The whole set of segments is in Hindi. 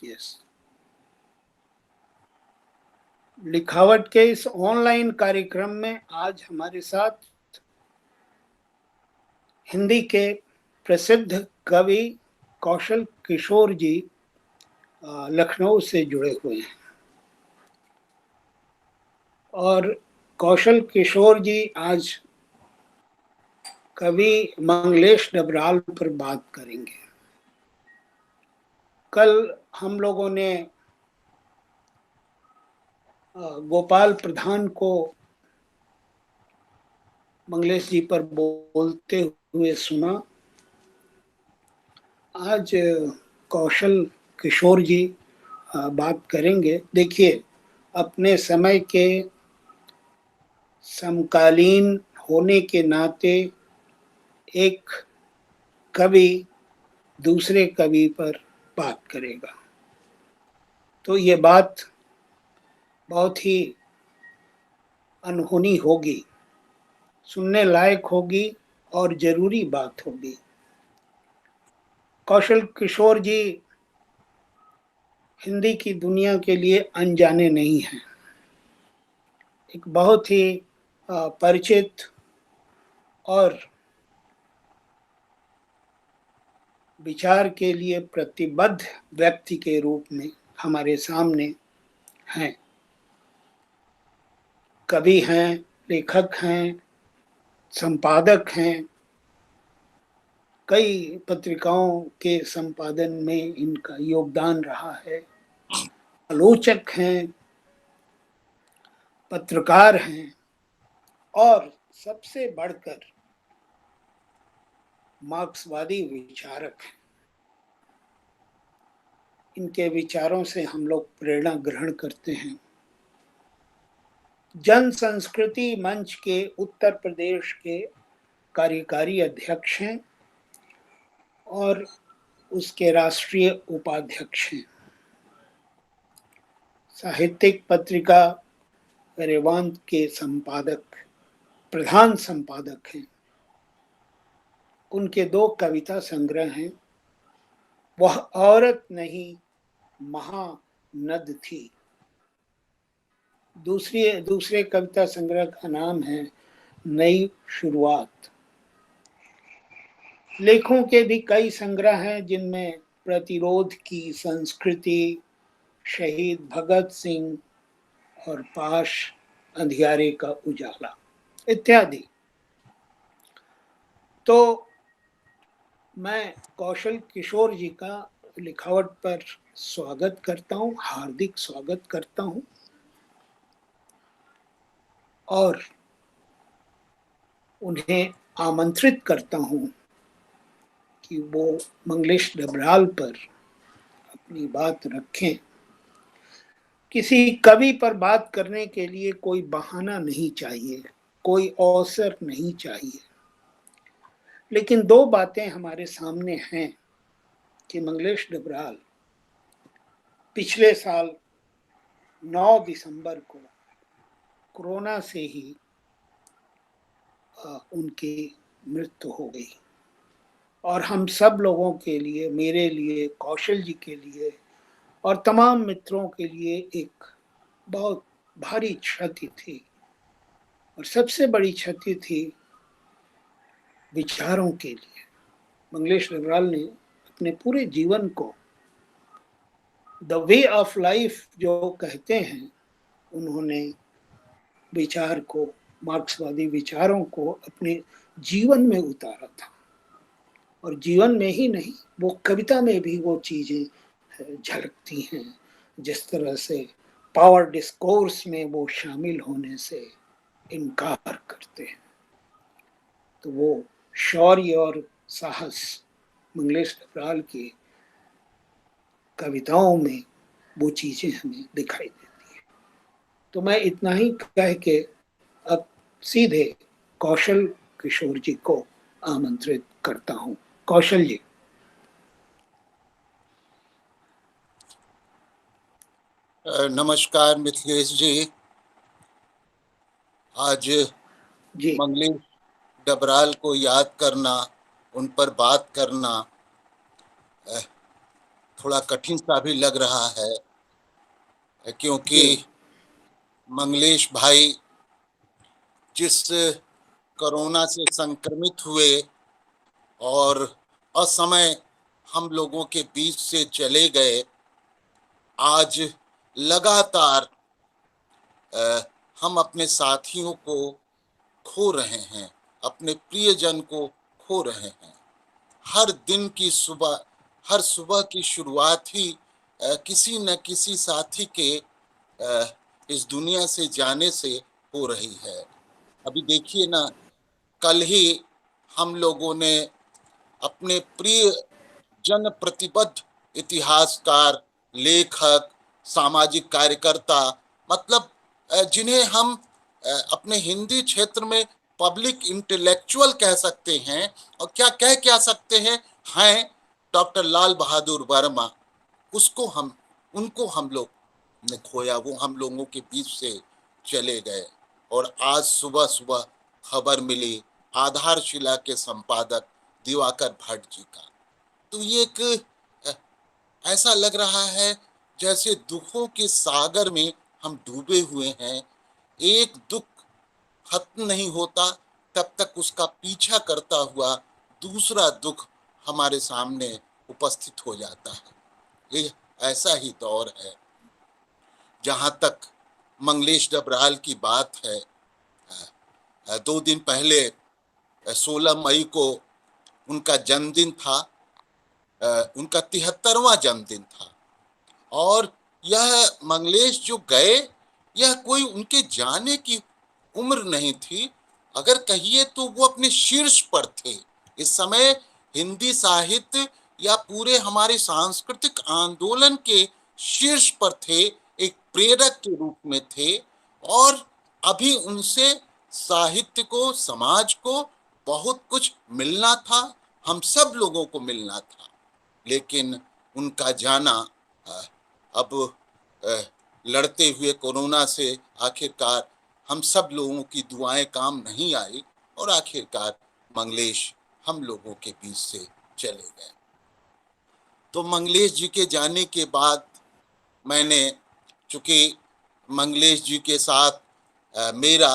यस, लिखावट के इस ऑनलाइन कार्यक्रम में आज हमारे साथ हिंदी के प्रसिद्ध कवि कौशल किशोर जी लखनऊ से जुड़े हुए हैं। और कौशल किशोर जी आज कवि मंगलेश डबराल पर बात करेंगे। कल हम लोगों ने गोपाल प्रधान को मंगलेश जी पर बोलते हुए सुना। आज कौशल किशोर जी बात करेंगे। देखिए, अपने समय के समकालीन होने के नाते एक कवि दूसरे कवि पर बात करेगा, तो ये बात बहुत ही अनहोनी होगी, सुनने लायक होगी और जरूरी बात होगी। कौशल किशोर जी हिंदी की दुनिया के लिए अनजाने नहीं हैं। एक बहुत ही परिचित और विचार के लिए प्रतिबद्ध व्यक्ति के रूप में हमारे सामने हैं। कवि हैं, लेखक हैं, संपादक हैं, कई पत्रिकाओं के संपादन में इनका योगदान रहा है, आलोचक हैं, पत्रकार हैं और सबसे बढ़कर मार्क्सवादी विचारक हैं। इनके विचारों से हम लोग प्रेरणा ग्रहण करते हैं। जन संस्कृति मंच के उत्तर प्रदेश के कार्यकारी अध्यक्ष हैं और उसके राष्ट्रीय उपाध्यक्ष हैं। साहित्यिक पत्रिका रेवांत के संपादक, प्रधान संपादक हैं। उनके 2 कविता संग्रह हैं, वह औरत नहीं महानद थी। दूसरे कविता संग्रह का नाम है नई शुरुआत। लेखों के भी कई संग्रह हैं, जिनमें प्रतिरोध की संस्कृति, शहीद भगत सिंह और पाश अंधियारे का उजाला इत्यादि। तो मैं कौशल किशोर जी का लिखावट पर स्वागत करता हूँ, हार्दिक स्वागत करता हूँ और उन्हें आमंत्रित करता हूँ कि वो मंगलेश डबराल पर अपनी बात रखें। किसी कवि पर बात करने के लिए कोई बहाना नहीं चाहिए, कोई अवसर नहीं चाहिए, लेकिन 2 बातें हमारे सामने हैं कि मंगलेश डबराल पिछले साल 9 दिसंबर को कोरोना से ही उनकी मृत्यु हो गई। और हम सब लोगों के लिए, मेरे लिए, कौशल जी के लिए और तमाम मित्रों के लिए एक बहुत भारी क्षति थी। और सबसे बड़ी क्षति थी विचारों के लिए। मंगलेश डबराल ने अपने पूरे जीवन को द वे ऑफ लाइफ जो कहते हैं, उन्होंने विचार को, मार्क्सवादी विचारों को अपने जीवन में उतारा था। और जीवन में ही नहीं, वो कविता में भी वो चीजें झलकती हैं। जिस तरह से पावर डिस्कोर्स में वो शामिल होने से इनकार करते हैं, तो वो शौर्य और साहस मंगलेश डबराल की कविताओं में वो चीजें हमें दिखाई देती हैं। तो मैं इतना ही कह के अब सीधे कौशल किशोर जी को आमंत्रित करता हूं। कौशल जी। नमस्कार मिथिलेश जी। आज जी मंगलेश डबराल को याद करना, उन पर बात करना थोड़ा कठिन सा भी लग रहा है, क्योंकि जी मंगलेश भाई जिस कोरोना से संक्रमित हुए और असमय हम लोगों के बीच से चले गए, आज लगातार अ, हम अपने साथियों को खो रहे हैं, अपने प्रियजन को खो रहे हैं। हर दिन की सुबह, हर सुबह की शुरुआत ही किसी न किसी साथी के इस दुनिया से जाने से हो रही है। अभी देखिए ना, कल ही हम लोगों ने अपने प्रिय जन प्रतिबद्ध इतिहासकार, लेखक, सामाजिक कार्यकर्ता, मतलब जिन्हें हम अपने हिंदी क्षेत्र में पब्लिक इंटेलेक्चुअल कह सकते हैं, और क्या सकते हैं डॉक्टर लाल बहादुर वर्मा। उसको हम उनको हम लोग ने खोया, वो हम लोगों के बीच से चले गए। और आज सुबह सुबह खबर मिली आधारशिला के संपादक दिवाकर भट्ट जी का। तो ये एक अ, ऐसा लग रहा है जैसे दुखों के सागर में हम डूबे हुए हैं। एक दुख खत्म नहीं होता तब तक उसका पीछा करता हुआ दूसरा दुख हमारे सामने उपस्थित हो जाता है। ये ऐसा ही दौर है। जहां तक मंगलेश डबराल की बात है, 2 दिन पहले 16 मई को उनका जन्मदिन था, उनका 73वां जन्मदिन था। और यह मंगलेश जो गए, यह कोई उनके जाने की उम्र नहीं थी। अगर कहिए तो वो अपने शीर्ष पर थे। इस समय हिंदी साहित्य या पूरे हमारे सांस्कृतिक आंदोलन के शीर्ष पर थे, एक प्रेरक के रूप में थे। और अभी उनसे साहित्य को, समाज को बहुत कुछ मिलना था, हम सब लोगों को मिलना था। लेकिन उनका जाना अ, अब अ, लड़ते हुए कोरोना से आखिरकार हम सब लोगों की दुआएं काम नहीं आई, और आखिरकार मंगलेश हम लोगों के बीच से चले गए। तो मंगलेश जी के जाने के बाद मैंने, चूंकि मंगलेश जी के साथ मेरा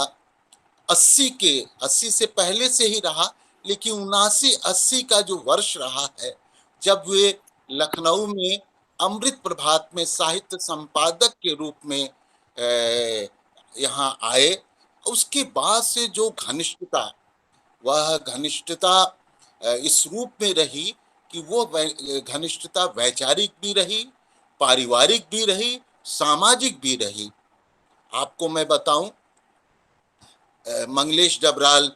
80 से पहले से ही रहा, लेकिन 79-80 का जो वर्ष रहा है, जब वे लखनऊ में अमृत प्रभात में साहित्य संपादक के रूप में यहाँ आए, उसके बाद से जो घनिष्ठता, वह घनिष्ठता इस रूप में रही कि वो घनिष्ठता वैचारिक भी रही, पारिवारिक भी रही, सामाजिक भी रही। आपको मैं बताऊं, मंगलेश डबराल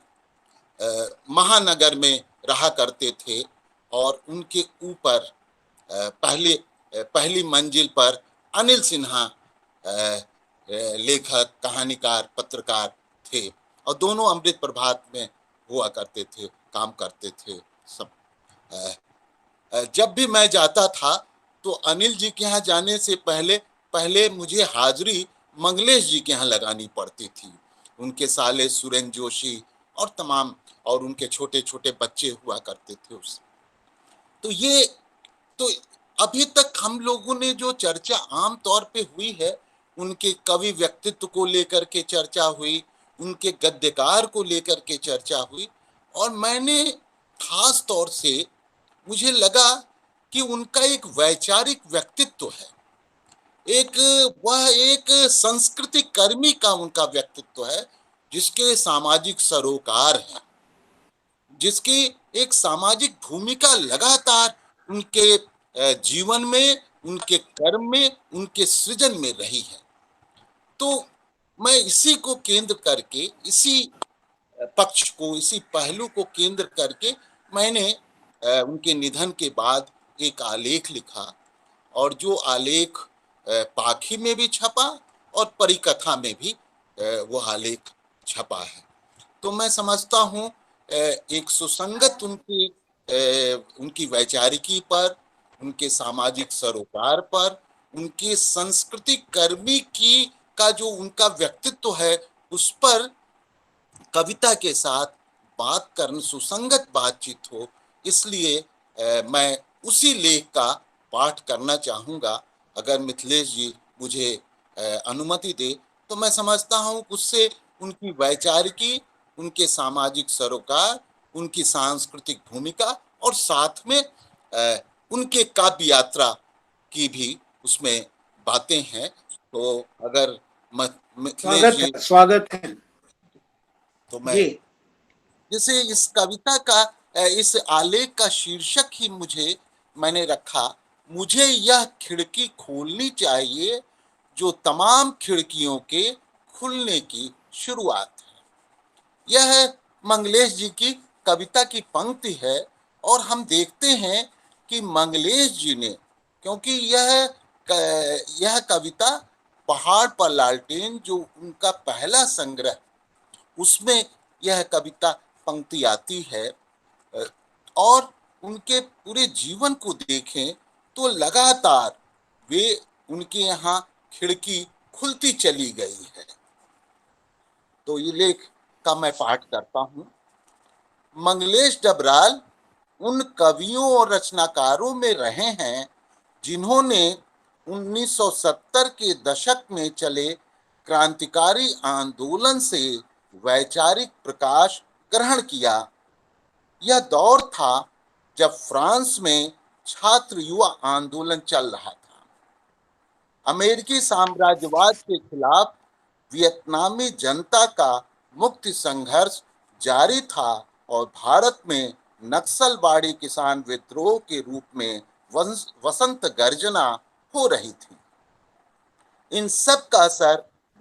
महानगर में रहा करते थे, और उनके ऊपर पहली मंजिल पर अनिल सिन्हा लेखक, कहानीकार, पत्रकार थे, और दोनों अमृत प्रभात में हुआ करते थे, काम करते थे सब। जब भी मैं जाता था तो अनिल जी के यहाँ जाने से पहले पहले मुझे हाजिरी मंगलेश जी के यहाँ लगानी पड़ती थी। उनके साले सुरेंद्र जोशी और तमाम, और उनके छोटे छोटे बच्चे हुआ करते थे उस। तो ये, तो अभी तक हम लोगों ने जो चर्चा आम तौर पे हुई है, उनके कवि व्यक्तित्व को लेकर के चर्चा हुई, उनके गद्यकार को लेकर के चर्चा हुई। और मैंने खास तौर से, मुझे लगा कि उनका एक वैचारिक व्यक्तित्व है, एक, वह एक संस्कृति कर्मी का उनका व्यक्तित्व है, जिसके सामाजिक सरोकार हैं, जिसकी एक सामाजिक भूमिका लगातार उनके जीवन में, उनके कर्म में, उनके सृजन में रही है। तो मैं इसी को केंद्र करके, इसी पक्ष को, इसी पहलू को केंद्र करके मैंने उनके निधन के बाद एक आलेख लिखा, और जो आलेख पाखी में भी छपा और परिकथा में भी वो आलेख छपा है। तो मैं समझता हूँ एक सुसंगत उनकी वैचारिकी पर, उनके सामाजिक सरोकार पर, उनके संस्कृति कर्मी की का जो उनका व्यक्तित्व है, उस पर कविता के साथ बात करना, सुसंगत बातचीत हो, इसलिए मैं उसी लेख का पाठ करना चाहूँगा, अगर मिथिलेश जी मुझे अनुमति दे, तो मैं समझता हूँ उससे उनकी वैचारिकी, उनके सामाजिक सरोकार, उनकी सांस्कृतिक भूमिका और साथ में उनके काव्य यात्रा की भी उसमें बातें हैं। तो अगर मिथिलेश जी, स्वागत है तो मैं जी। जैसे इस कविता का इस आलेख का शीर्षक ही मैंने रखा, मुझे यह खिड़की खोलनी चाहिए जो तमाम खिड़कियों के खुलने की शुरुआत है। यह मंगलेश जी की कविता की पंक्ति है और हम देखते हैं कि मंगलेश जी ने, क्योंकि यह कविता पहाड़ पर लालटेन जो उनका पहला संग्रह, उसमें यह कविता पंक्ति आती है, और उनके पूरे जीवन को देखें तो लगातार वे उनके यहाँ खिड़की खुलती चली गई है। तो ये लेख का मैं पाठ करता हूँ। मंगलेश डबराल उन कवियों और रचनाकारों में रहे हैं जिन्होंने 1970 के दशक में चले क्रांतिकारी आंदोलन से वैचारिक प्रकाश ग्रहण किया। यह दौर था जब फ्रांस में छात्र युवा आंदोलन चल रहा था। अमेरिकी साम्राज्यवाद के खिलाफ वियतनामी जनता का मुक्ति संघर्ष जारी था और भारत में नक्सलवाड़ी किसान विद्रोह के रूप में वसंत गर्जना हो रही थी। इन सब का असर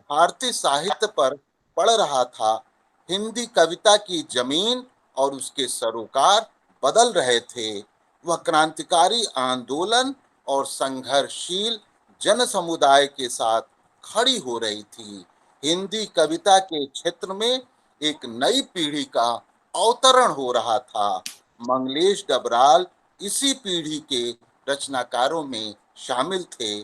भारतीय साहित्य पर पड़ रहा था। हिंदी कविता की जमीन और उसके सरोकार बदल रहे थे। वह क्रांतिकारी आंदोलन और संघर्षशील जन समुदाय के साथ खड़ी हो रही थी। हिंदी कविता के क्षेत्र में एक नई पीढ़ी का अवतरण हो रहा था। मंगलेश डबराल इसी पीढ़ी के रचनाकारों में शामिल थे।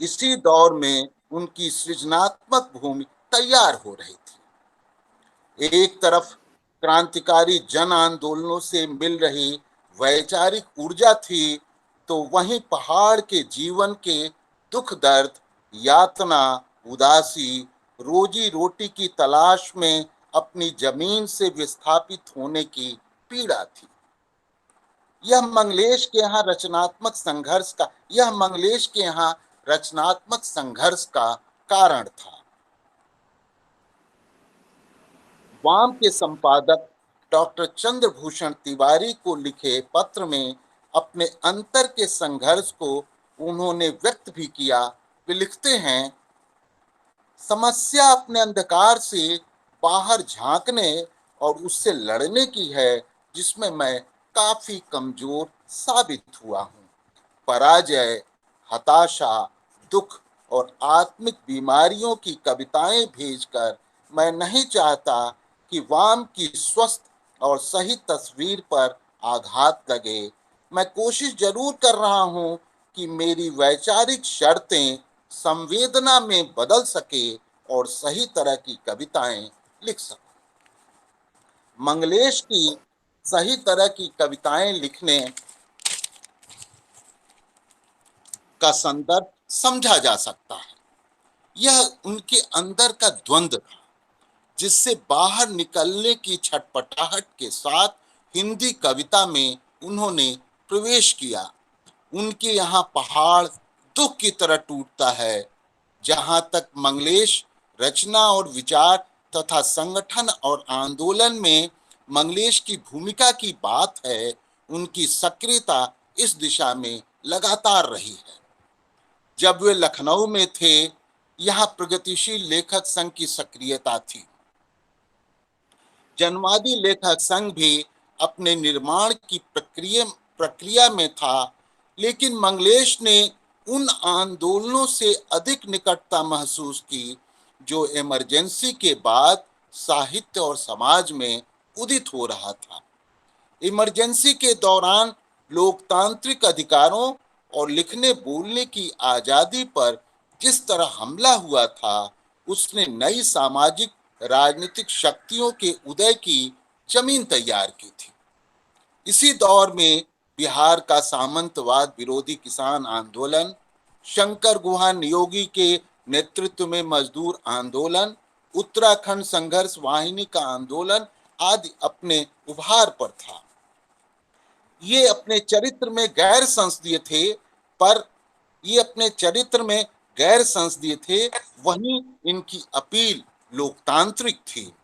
इसी दौर में उनकी सृजनात्मक भूमि तैयार हो रही थी। एक तरफ क्रांतिकारी जन आंदोलनों से मिल रही वैचारिक ऊर्जा थी, तो वहीं पहाड़ के जीवन के दुख दर्द, यातना, उदासी, रोजी रोटी की तलाश में अपनी जमीन से विस्थापित होने की पीड़ा थी। यह मंगलेश के यहाँ रचनात्मक संघर्ष का कारण था। वाम के संपादक डॉक्टर चंद्रभूषण तिवारी को लिखे पत्र में अपने अंतर के संघर्ष को उन्होंने व्यक्त भी किया। वे लिखते हैं, समस्या अपने अंधकार से बाहर झांकने और उससे लड़ने की है, जिसमें मैं काफी कमजोर साबित हुआ हूँ। पराजय, हताशा, दुख और आत्मिक बीमारियों की कविताएं भेजकर मैं नहीं चाहता कि वाम की स्वस्थ और सही तस्वीर पर आघात लगे। मैं कोशिश जरूर कर रहा हूं कि मेरी वैचारिक शर्तें संवेदना में बदल सके और सही तरह की कविताएं लिख सकूं। मंगलेश की सही तरह की कविताएं लिखने का संदर्भ समझा जा सकता है। यह उनके अंदर का द्वंद्व था, जिससे बाहर निकलने की छटपटाहट के साथ हिंदी कविता में उन्होंने प्रवेश किया। उनके यहाँ पहाड़ दुख की तरह टूटता है। जहाँ तक मंगलेश रचना और विचार तथा संगठन और आंदोलन में मंगलेश की भूमिका की बात है, उनकी सक्रियता इस दिशा में लगातार रही है। जब वे लखनऊ में थे, यहाँ प्रगतिशील लेखक संघ की सक्रियता थी। जनवादी लेखक संघ भी अपने निर्माण की प्रक्रिया में था, लेकिन मंगलेश ने उन आंदोलनों से अधिक निकटता महसूस की जो इमरजेंसी के बाद साहित्य और समाज में उदित हो रहा था। इमरजेंसी के दौरान लोकतांत्रिक अधिकारों और लिखने बोलने की आजादी पर जिस तरह हमला हुआ था, उसने नई सामाजिक राजनीतिक शक्तियों के उदय की जमीन तैयार की थी। इसी दौर में बिहार का सामंतवाद विरोधी किसान आंदोलन, शंकर गुहा नियोगी के नेतृत्व में मजदूर आंदोलन, उत्तराखंड संघर्ष वाहिनी का आंदोलन आदि अपने उभार पर था। ये अपने चरित्र में गैर संसदीय थे, पर ये अपने चरित्र में गैर संसदीय थे, वहीं इनकी अपील लोकतांत्रिक थी।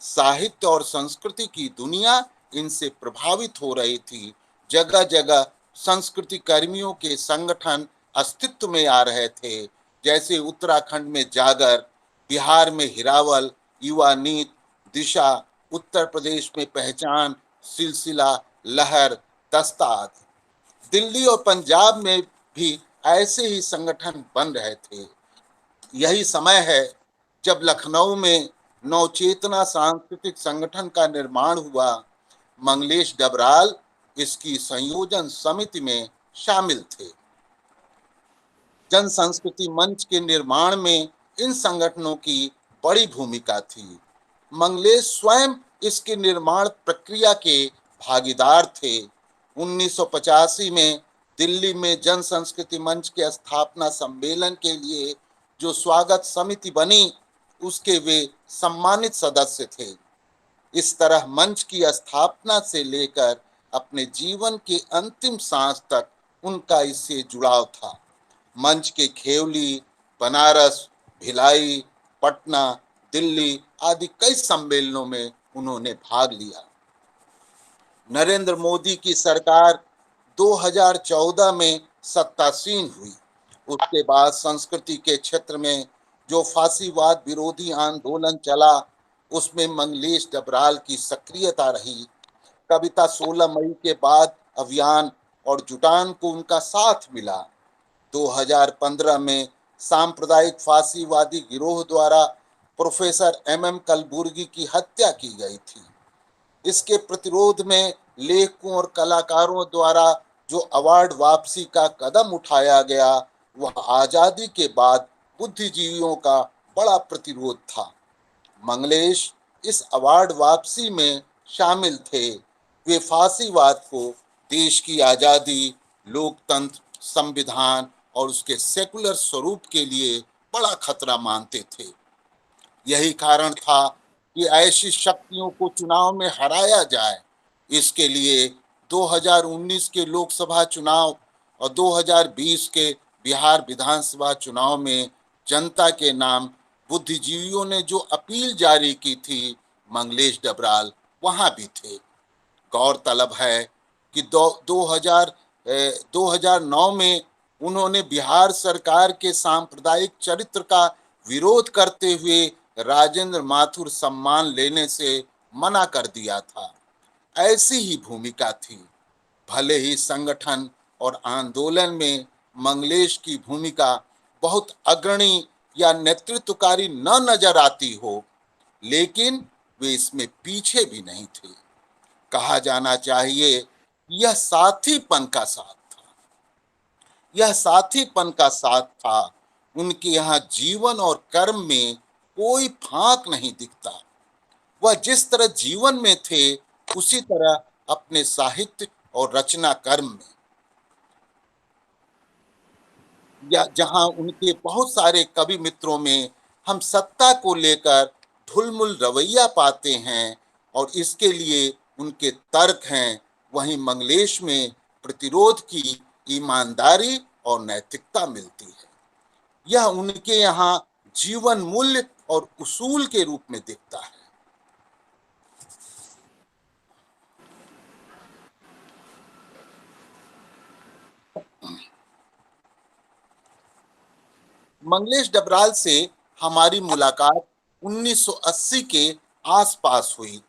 साहित्य और संस्कृति की दुनिया इनसे प्रभावित हो रही थी। जगह जगह संस्कृति कर्मियों के संगठन अस्तित्व में आ रहे थे, जैसे उत्तराखंड में जागर, बिहार में हिरावल, युवा नीत, दिशा, उत्तर प्रदेश में पहचान, सिलसिला, लहर, दस्ता आदि। दिल्ली और पंजाब में भी ऐसे ही संगठन बन रहे थे। यही समय है जब लखनऊ में नवचेतना सांस्कृतिक संगठन का निर्माण हुआ। मंगलेश डबराल इसकी संयोजन समिति में शामिल थे। जन संस्कृति मंच के निर्माण में इन संगठनों की बड़ी भूमिका थी। मंगलेश स्वयं इसके निर्माण प्रक्रिया के भागीदार थे। 1985 में दिल्ली में जन संस्कृति मंच के स्थापना सम्मेलन के लिए जो स्वागत समिति बनी, उसके वे सम्मानित सदस्य थे। इस तरह मंच की स्थापना से लेकर अपने जीवन के अंतिम सांस तक उनका इससे जुड़ाव था। मंच के खेवली, बनारस, भिलाई, पटना, दिल्ली आदि कई सम्मेलनों में उन्होंने भाग लिया। नरेंद्र मोदी की सरकार 2014 में सत्तासीन हुई। उसके बाद संस्कृति के क्षेत्र में जो फांसीवाद विरोधी आंदोलन चला, उसमें मंगलेश डबराल की सक्रियता रही। कविता 16 मई के बाद अभियान और जुटान को उनका साथ मिला। 2015 में सांप्रदायिक फांसीवादी गिरोह द्वारा प्रोफेसर MM कलबुर्गी की हत्या की गई थी। इसके प्रतिरोध में लेखकों और कलाकारों द्वारा जो अवार्ड वापसी का कदम उठाया गया, वह आजादी के बाद बुद्धिजीवियों का बड़ा प्रतिरोध था। मंगलेश इस अवार्ड वापसी में शामिल थे। वे फांसीवाद को देश की आजादी, लोकतंत्र, संविधान और उसके सेकुलर स्वरूप के लिए बड़ा खतरा मानते थे। यही कारण था कि ऐसी शक्तियों को चुनाव में हराया जाए। इसके लिए 2019 के लोकसभा चुनाव और 2020 के बिहार विधानसभा चुनाव में जनता के नाम बुद्धिजीवियों ने जो अपील जारी की थी, मंगलेश डबराल वहां भी थे। गौरतलब है कि 2009 में उन्होंने बिहार सरकार के सांप्रदायिक चरित्र का विरोध करते हुए राजेंद्र माथुर सम्मान लेने से मना कर दिया था। ऐसी ही भूमिका थी। भले ही संगठन और आंदोलन में मंगलेश की भूमिका बहुत अग्रणी या नेतृत्वकारी न नजर आती हो, लेकिन वे इसमें पीछे भी नहीं थे। कहा जाना चाहिए, यह साथीपन का साथ था। यह साथीपन का साथ था। उनके यहाँ जीवन और कर्म में कोई फांक नहीं दिखता। वह जिस तरह जीवन में थे, उसी तरह अपने साहित्य और रचना कर्म में। या जहां उनके बहुत सारे कवि मित्रों में हम सत्ता को लेकर ढुलमुल रवैया पाते हैं और इसके लिए उनके तर्क हैं, वहीं मंगलेश में प्रतिरोध की ईमानदारी और नैतिकता मिलती है। यह उनके यहाँ जीवन मूल्य और उसूल के रूप में दिखता है। मंगलेश डबराल से हमारी मुलाकात 1980 के आसपास हुई,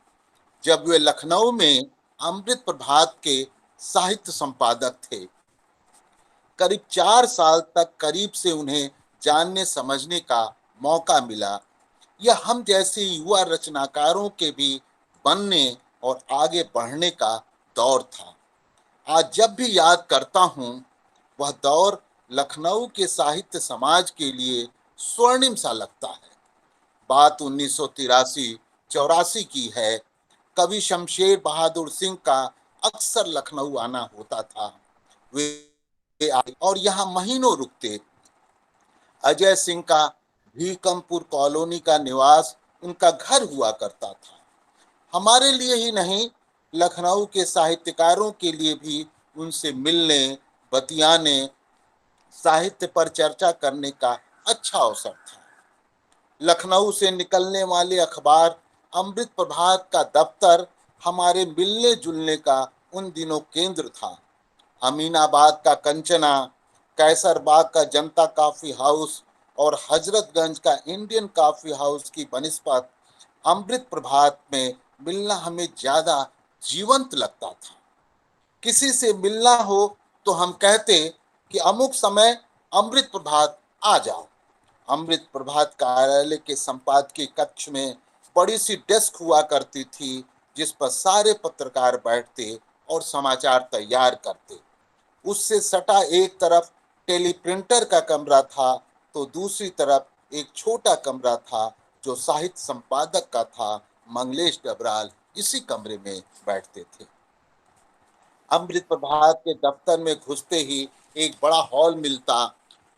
जब वे लखनऊ में अमृत प्रभात के साहित्य संपादक थे। करीब 4 साल तक करीब से उन्हें जानने समझने का मौका मिला। यह हम जैसे युवा रचनाकारों के भी बनने और आगे बढ़ने का दौर था। आज जब भी याद करता हूँ, वह दौर लखनऊ के साहित्य समाज के लिए स्वर्णिम सा लगता है। बात 1983-84 की है। कवि शमशेर बहादुर सिंह का अक्सर लखनऊ आना होता था। वे आए और यहाँ महीनों रुकते। अजय सिंह का भीकमपुर कॉलोनी का निवास उनका घर हुआ करता था। हमारे लिए ही नहीं, लखनऊ के साहित्यकारों के लिए भी उनसे मिलने, बतियाने, साहित्य पर चर्चा करने का अच्छा अवसर था। लखनऊ से निकलने वाले अखबार अमृत प्रभात का दफ्तर हमारे मिलने जुलने का उन दिनों केंद्र था। अमीनाबाद का कंचना, कैसरबाग का जनता कॉफी हाउस और हजरतगंज का इंडियन कॉफी हाउस की बनिस्पत अमृत प्रभात में मिलना हमें ज्यादा जीवंत लगता था। किसी से मिलना हो तो हम कहते कि अमुक समय अमृत प्रभात आ जाओ। अमृत प्रभात कार्यालय के संपादकीय कक्ष में बड़ी सी डेस्क हुआ करती थी, जिस पर सारे पत्रकार बैठते और समाचार तैयार करते। उससे सटा एक तरफ टेलीप्रिंटर का कमरा था तो दूसरी तरफ एक छोटा कमरा था जो साहित्य संपादक का था। मंगलेश डबराल इसी कमरे में बैठते थे। अमृत प्रभात के दफ्तर में घुसते ही एक बड़ा हॉल मिलता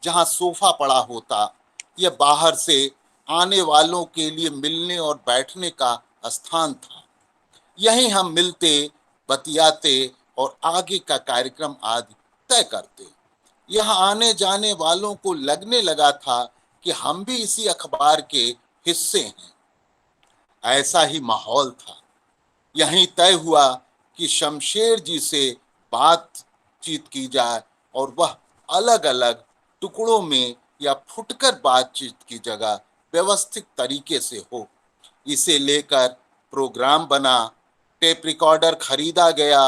जहां सोफा पड़ा होता। यह बाहर से आने वालों के लिए मिलने और बैठने का स्थान था। यहीं हम मिलते, बतियाते और आगे का कार्यक्रम आदि तय करते। यहाँ आने जाने वालों को लगने लगा था कि हम भी इसी अखबार के हिस्से हैं। ऐसा ही माहौल था। यहीं तय हुआ कि शमशेर जी से बातचीत की जाए और वह अलग अलग टुकड़ों में या फुटकर बातचीत की जगह व्यवस्थित तरीके से हो। इसे लेकर प्रोग्राम बना, टेप रिकॉर्डर खरीदा गया,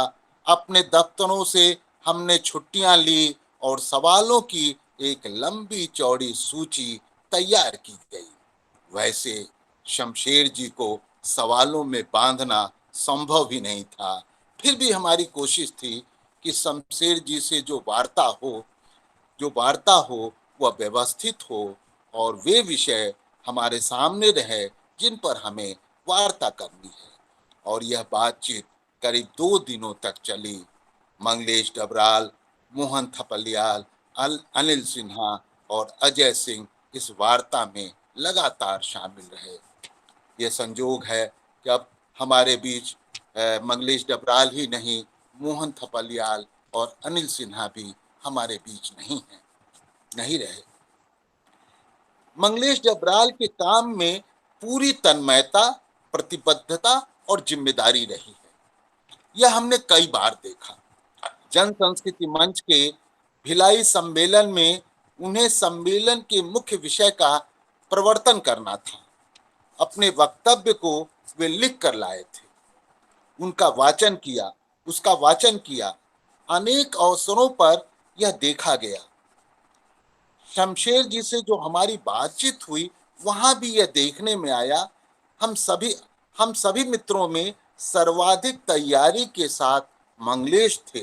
अपने दफ्तरों से हमने छुट्टियां ली और सवालों की एक लंबी चौड़ी सूची तैयार की गई। वैसे शमशेर जी को सवालों में बांधना संभव ही नहीं था। फिर भी हमारी कोशिश थी कि शमशेर जी से जो वार्ता हो वह व्यवस्थित हो और वे विषय हमारे सामने रहे जिन पर हमें वार्ता करनी है। और यह बातचीत करीब 2 दिनों तक चली। मंगलेश डबराल, मोहन थपलियाल, अनिल सिन्हा और अजय सिंह इस वार्ता में लगातार शामिल रहे। ये संजोग है कि अब हमारे बीच मंगलेश डबराल ही नहीं, मोहन थपलियाल और अनिल सिन्हा भी हमारे बीच नहीं रहे। मंगलेश डबराल के काम में पूरी तन्मयता, प्रतिबद्धता और जिम्मेदारी रही है। यह हमने कई बार देखा। जन संस्कृति मंच के भिलाई सम्मेलन में उन्हें सम्मेलन के मुख्य विषय का प्रवर्तन करना था। अपने वक्तव्य को वे लिख कर लाए थे, उसका वाचन किया। अनेक अवसरों पर यह देखा गया। शमशेर जी से जो हमारी बातचीत हुई वहां भी यह देखने में आया। हम सभी मित्रों में सर्वाधिक तैयारी के साथ मंगलेश थे।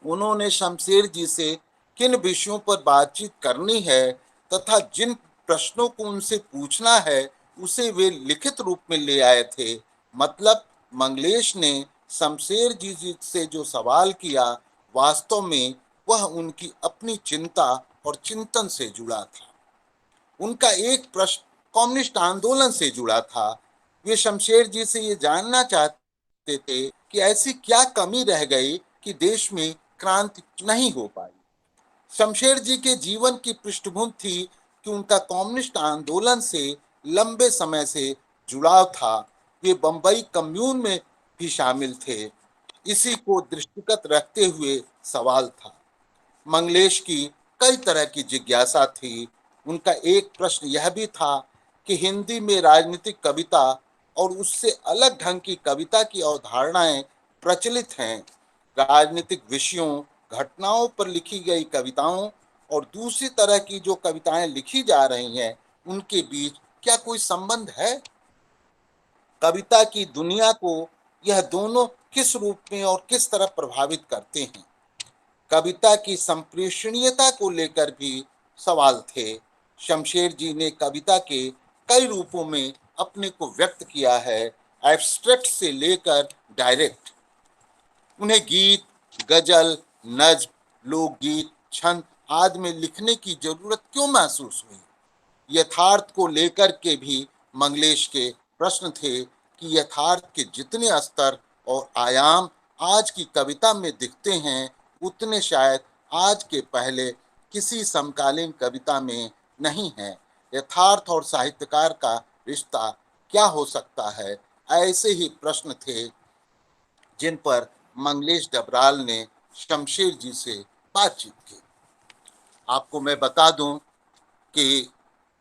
उन्होंने शमशेर जी से किन विषयों पर बातचीत करनी है तथा जिन प्रश्नों को उनसे पूछना है उसे वे लिखित रूप में ले आए थे। मतलब मंगलेश ने शमशेर जी से जो सवाल किया, वास्तव में वह उनकी अपनी चिंता और चिंतन से जुड़ा था। उनका एक प्रश्न कम्युनिस्ट आंदोलन से जुड़ा था। वे शमशेर जी से ये जानना चाहते थे कि ऐसी क्या कमी रह गई कि देश में क्रांति नहीं हो पाई। शमशेर जी के जीवन की पृष्ठभूमि थी कि उनका कम्युनिस्ट आंदोलन से लंबे समय से जुड़ाव था। वे बंबई कम्यून में भी शामिल थे। इसी को दृष्टिगत रखते हुए सवाल था। मंगलेश की कई तरह की जिज्ञासा थी। उनका एक प्रश्न यह भी था कि हिंदी में राजनीतिक कविता और उससे अलग ढंग की कविता की अवधारणाएं प्रचलित हैं। राजनीतिक विषयों, घटनाओं पर लिखी गई कविताओं और दूसरी तरह की जो कविताएं लिखी जा रही हैं, उनके बीच क्या कोई संबंध है? कविता की दुनिया को यह दोनों किस रूप में और किस तरह प्रभावित करते हैं? कविता की संप्रेषणीयता को लेकर भी सवाल थे। शमशेर जी ने कविता के कई रूपों में अपने को व्यक्त किया है, एब्स्ट्रैक्ट से लेकर डायरेक्ट। उन्हें गीत, गजल, नज्म, लोकगीत, छंद आदि में लिखने की जरूरत क्यों महसूस हुई? यथार्थ को लेकर के भी मंगलेश के प्रश्न थे कि यथार्थ के जितने स्तर और आयाम आज की कविता में दिखते हैं, उतने शायद आज के पहले किसी समकालीन कविता में नहीं है। यथार्थ और साहित्यकार का रिश्ता क्या हो सकता है? ऐसे ही प्रश्न थे जिन पर मंगलेश डबराल ने शमशेर जी से बातचीत की। आपको मैं बता दूं कि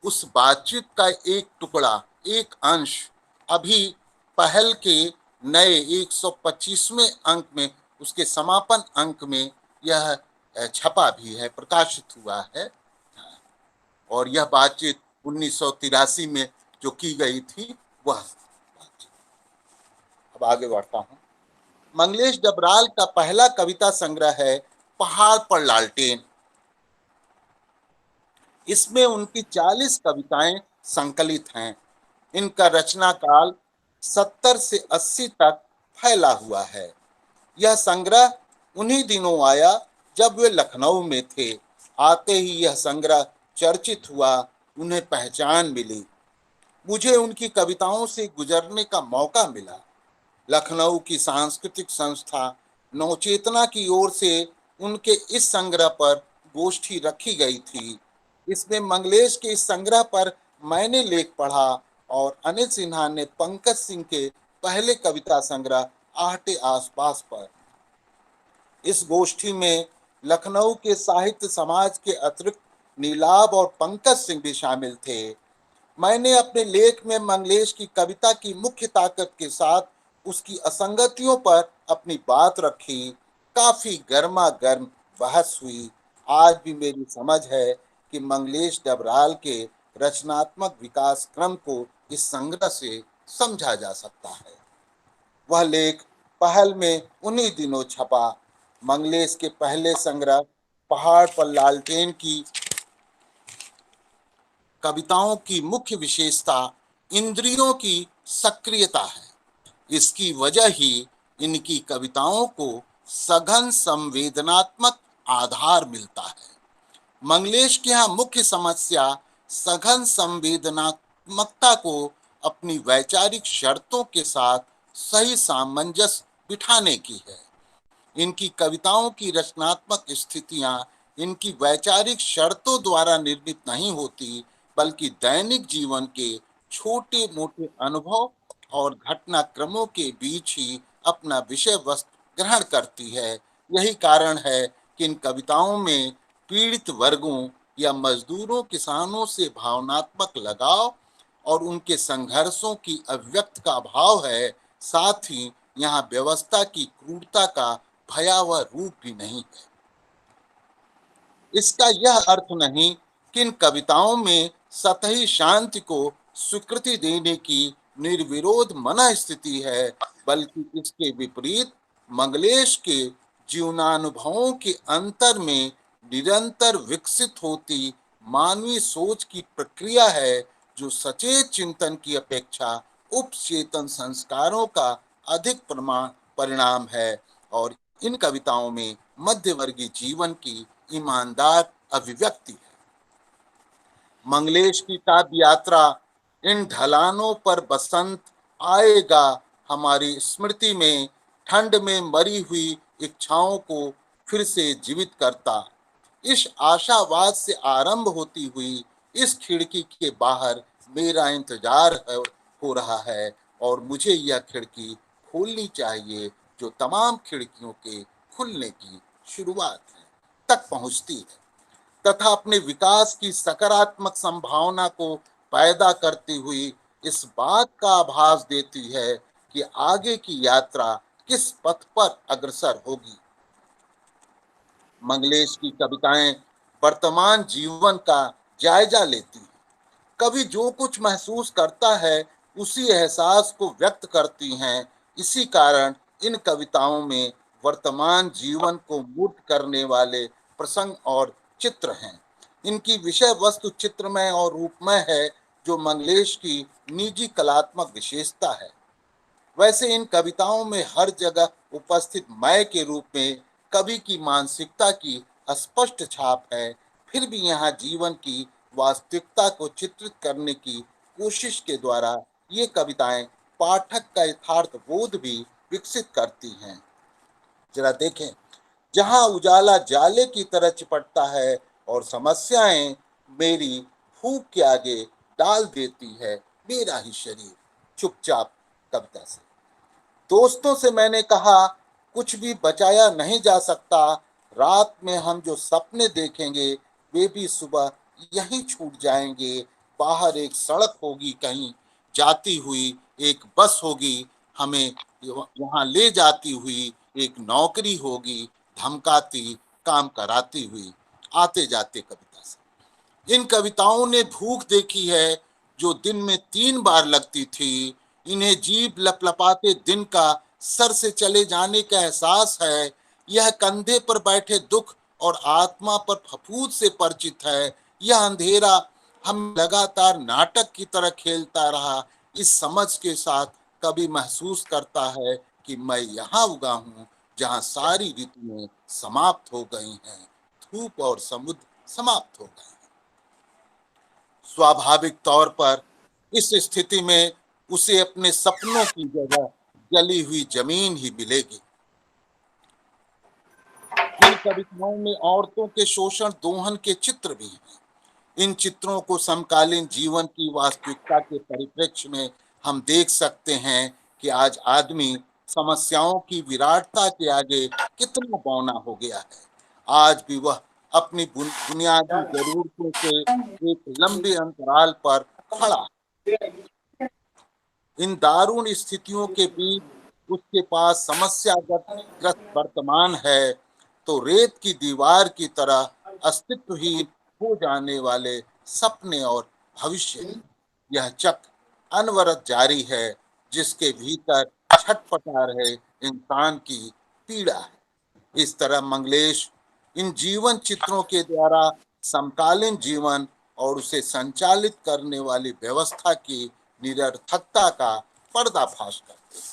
उस बातचीत का एक टुकड़ा, एक अंश अभी पहल के नए 125वें अंक में, उसके समापन अंक में यह छपा भी है, प्रकाशित हुआ है। और यह बातचीत 1983 में जो की गई थी वह बातचीत। अब आगे बढ़ता हूँ। मंगलेश डबराल का पहला कविता संग्रह है पहाड़ पर लालटेन। इसमें उनकी 40 कविताएं संकलित हैं। इनका रचना काल 70 से 80 तक फैला हुआ है। यह संग्रह उन्हीं दिनों आया जब वे लखनऊ में थे। आते ही यह संग्रह चर्चित हुआ, उन्हें पहचान मिली। मुझे उनकी कविताओं से गुजरने का मौका मिला। लखनऊ की सांस्कृतिक संस्था नवचेतना की ओर से उनके इस संग्रह पर गोष्ठी रखी गई थी। इसमें मंगलेश के इस संग्रह पर मैंने लेख पढ़ा और अनिल सिन्हा ने पंकज सिंह के पहले कविता संग्रह आहटे आसपास पर। इस गोष्ठी में लखनऊ के साहित्य समाज के अतिरिक्त नीलाभ और पंकज सिंह भी शामिल थे। मैंने अपने लेख में मंगलेश की कविता की मुख्य ताकत के साथ उसकी असंगतियों पर अपनी बात रखी। काफी गर्मा गर्म बहस हुई। आज भी मेरी समझ है कि मंगलेश डबराल के रचनात्मक विकास क्रम को इस संग्रह से समझा जा सकता है। वह लेख पहल में उन्हीं दिनों छपा। मंगलेश के पहले संग्रह पहाड़ पर लालटेन की कविताओं की मुख्य विशेषता इंद्रियों की सक्रियता है। इसकी वजह ही इनकी कविताओं को सघन संवेदनात्मक आधार मिलता है। मंगलेश की यहाँ मुख्य समस्या सघन संवेदनात्मकता को अपनी वैचारिक शर्तों के साथ सही सामंजस्य बिठाने की है। इनकी कविताओं की रचनात्मक स्थितियां इनकी वैचारिक शर्तों द्वारा निर्मित नहीं होती, बल्कि दैनिक जीवन के छोटे मोटे अनुभव और घटनाक्रमों के बीच ही अपना विषय वस्तु ग्रहण करती है। यही कारण है कि इन कविताओं में पीड़ित वर्गों या मजदूरों, किसानों से भावनात्मक लगाव और उनके संघर्षों की अभिव्यक्त का भाव है। साथ ही यहाँ व्यवस्था की क्रूरता का भयावह रूप भी नहीं है। इसका यह अर्थ नहीं कि इन कविताओं में सतही शांति को स्वीकृति देने की निर्विरोध मन स्थिति है, बल्कि इसके विपरीत मंगलेश के जीवनानुभवों के अंतर में निरंतर विकसित होती मानवीय सोच की प्रक्रिया है, जो सचेत चिंतन की अपेक्षा उपचेतन संस्कारों का अधिक परिणाम है। और इन कविताओं में मध्यवर्गीय जीवन की ईमानदार अभिव्यक्ति है। मंगलेश की काव्य यात्रा इन ढलानों पर बसंत आएगा हमारी स्मृति में ठंड में मरी हुई इच्छाओं को फिर से जीवित करता। इस आशावाद से आरंभ होती हुई इस खिड़की के बाहर मेरा इंतजार हो रहा है और मुझे यह खिड़की खोलनी चाहिए जो तमाम खिड़कियों के खुलने की शुरुआत है तक पहुंचती है, तथा अपने विकास की सकारात्मक संभावना को पैदा करती हुई इस बात का आभास देती है कि आगे की यात्रा किस पथ पर अग्रसर होगी। मंगलेश की कविताएं वर्तमान जीवन का जायजा लेती हैं। कवि जो कुछ महसूस करता है उसी एहसास को व्यक्त करती हैं। इसी कारण इन कविताओं में वर्तमान जीवन को मूर्त करने वाले प्रसंग और चित्र हैं। इनकी विषय वस्तु चित्रमय और रूपमय है, जो मंगलेश की निजी कलात्मक विशेषता है। वैसे इन कविताओं में हर जगह उपस्थित मैं के रूप में कवि की मानसिकता की स्पष्ट छाप है। फिर भी यहाँ जीवन की वास्तविकता को चित्रित करने की कोशिश के द्वारा ये कविताएं पाठक का यथार्थ बोध भी विकसित करती हैं। जरा देखें, जहां उजाला जाले की तरह चिपटता है और समस्याएं मेरी भूख के आगे डाल देती है मेरा ही शरीर चुपचाप। कविता से दोस्तों से मैंने कहा, कुछ भी बचाया नहीं जा सकता। रात में हम जो सपने देखेंगे वे भी सुबह यहीं छूट जाएंगे। बाहर एक सड़क होगी कहीं जाती हुई, एक बस होगी हमें वहां ले जाती हुई, एक नौकरी होगी धमकाती काम कराती हुई। आते जाते कविता से इन कविताओं ने भूख देखी है जो दिन में 3 बार लगती थी। इन्हें जीभ लपलपाते दिन का सर से चले जाने का एहसास है। यह कंधे पर बैठे दुख और आत्मा पर फफूंद से परिचित है। यह अंधेरा हम लगातार नाटक की तरह खेलता रहा। इस समझ के साथ कभी महसूस करता है कि मैं यहाँ उगा हूँ जहाँ सारी ऋतुएं समाप्त हो गई हैं, धूप और समुद्र समाप्त हो गए। स्वाभाविक तौर पर इस स्थिति में उसे अपने सपनों की जगह जली हुई जमीन ही मिलेगी। इन कविताओं में औरतों के शोषण दोहन के चित्र भी हैं। इन चित्रों को समकालीन जीवन की वास्तविकता के परिप्रेक्ष्य में हम देख सकते हैं कि आज आदमी समस्याओं की विराटता के आगे कितना बौना हो गया है। आज भी वह अपनी बुनियादी जरूरतों से एक लंबे अंतराल पर खड़ा। इन दारुण स्थितियों के बीच उसके पास समस्याग्रस्त वर्तमान है तो रेत की दीवार की तरह अस्तित्वहीन हो जाने वाले सपने और भविष्य। यह चक्र अनवरत जारी है जिसके भीतर छटपटा रहे इंसान की पीड़ा है। इस तरह मंगलेश इन जीवन चित्रों के द्वारा समकालीन जीवन और उसे संचालित करने वाली व्यवस्था की निरर्थकता का पर्दाफाश करते हैं।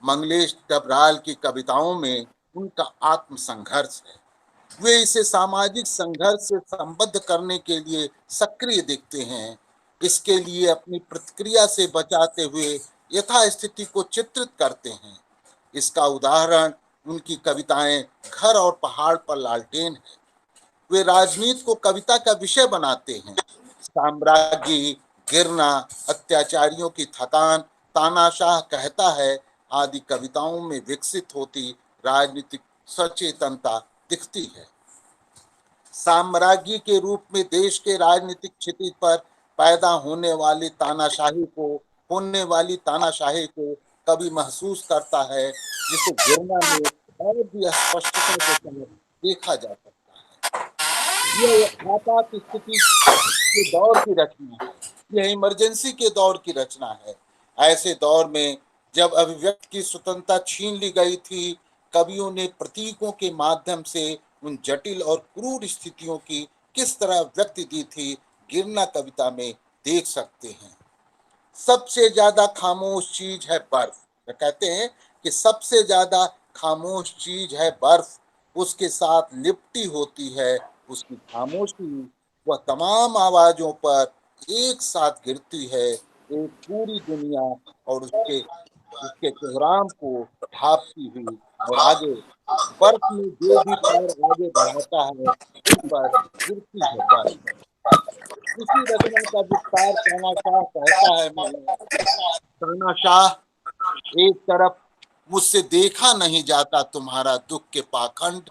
मंगलेश डबराल की कविताओं में उनका आत्म संघर्ष है। वे इसे सामाजिक संघर्ष से संबद्ध करने के लिए सक्रिय दिखते हैं। इसके लिए अपनी प्रतिक्रिया से बचाते हुए यथास्थिति को चित्रित करते हैं। इसका उदाहरण उनकी कविताएं घर और पहाड़ पर लालटेन है। वे राजनीति को कविता का विषय बनाते हैं। साम्राज्य गिरना, अत्याचारियों की थकान, तानाशाह कहता है आदि कविताओं में विकसित होती राजनीतिक सचेतनता दिखती है। साम्राज्य के रूप में देश के राजनीतिक क्षितिज पर पैदा होने वाली तानाशाही को कभी महसूस करता है जिसे गिरना में और भी स्पष्टता के साथ देखा जा सकता है। यह आपात स्थिति के दौर की रचना है। यह इमरजेंसी के दौर की रचना है। ऐसे दौर में जब अभिव्यक्ति की स्वतंत्रता छीन ली गई थी, कवियों ने प्रतीकों के माध्यम से उन जटिल और क्रूर स्थितियों की किस तरह व्यक्ति दी थी, गिरना कविता में देख सकते हैं। सबसे ज्यादा खामोश चीज है बर्फ। वे कहते हैं कि सबसे ज्यादा खामोश चीज है बर्फ, उसके साथ लिपटी होती है उसकी खामोशी। वह तमाम आवाजों पर एक साथ गिरती है, एक पूरी दुनिया और उसके उसके कोहराम को ढांपती हुई। और आगे बर्फ में जो भी पैर आगे बढ़ाता है उन पर गिरती है बर्फ। इसी रचना का विस्तार तानाशाह कहता है। तानाशाह, एक तरफ मुझसे देखा नहीं जाता तुम्हारा दुख के पाखंड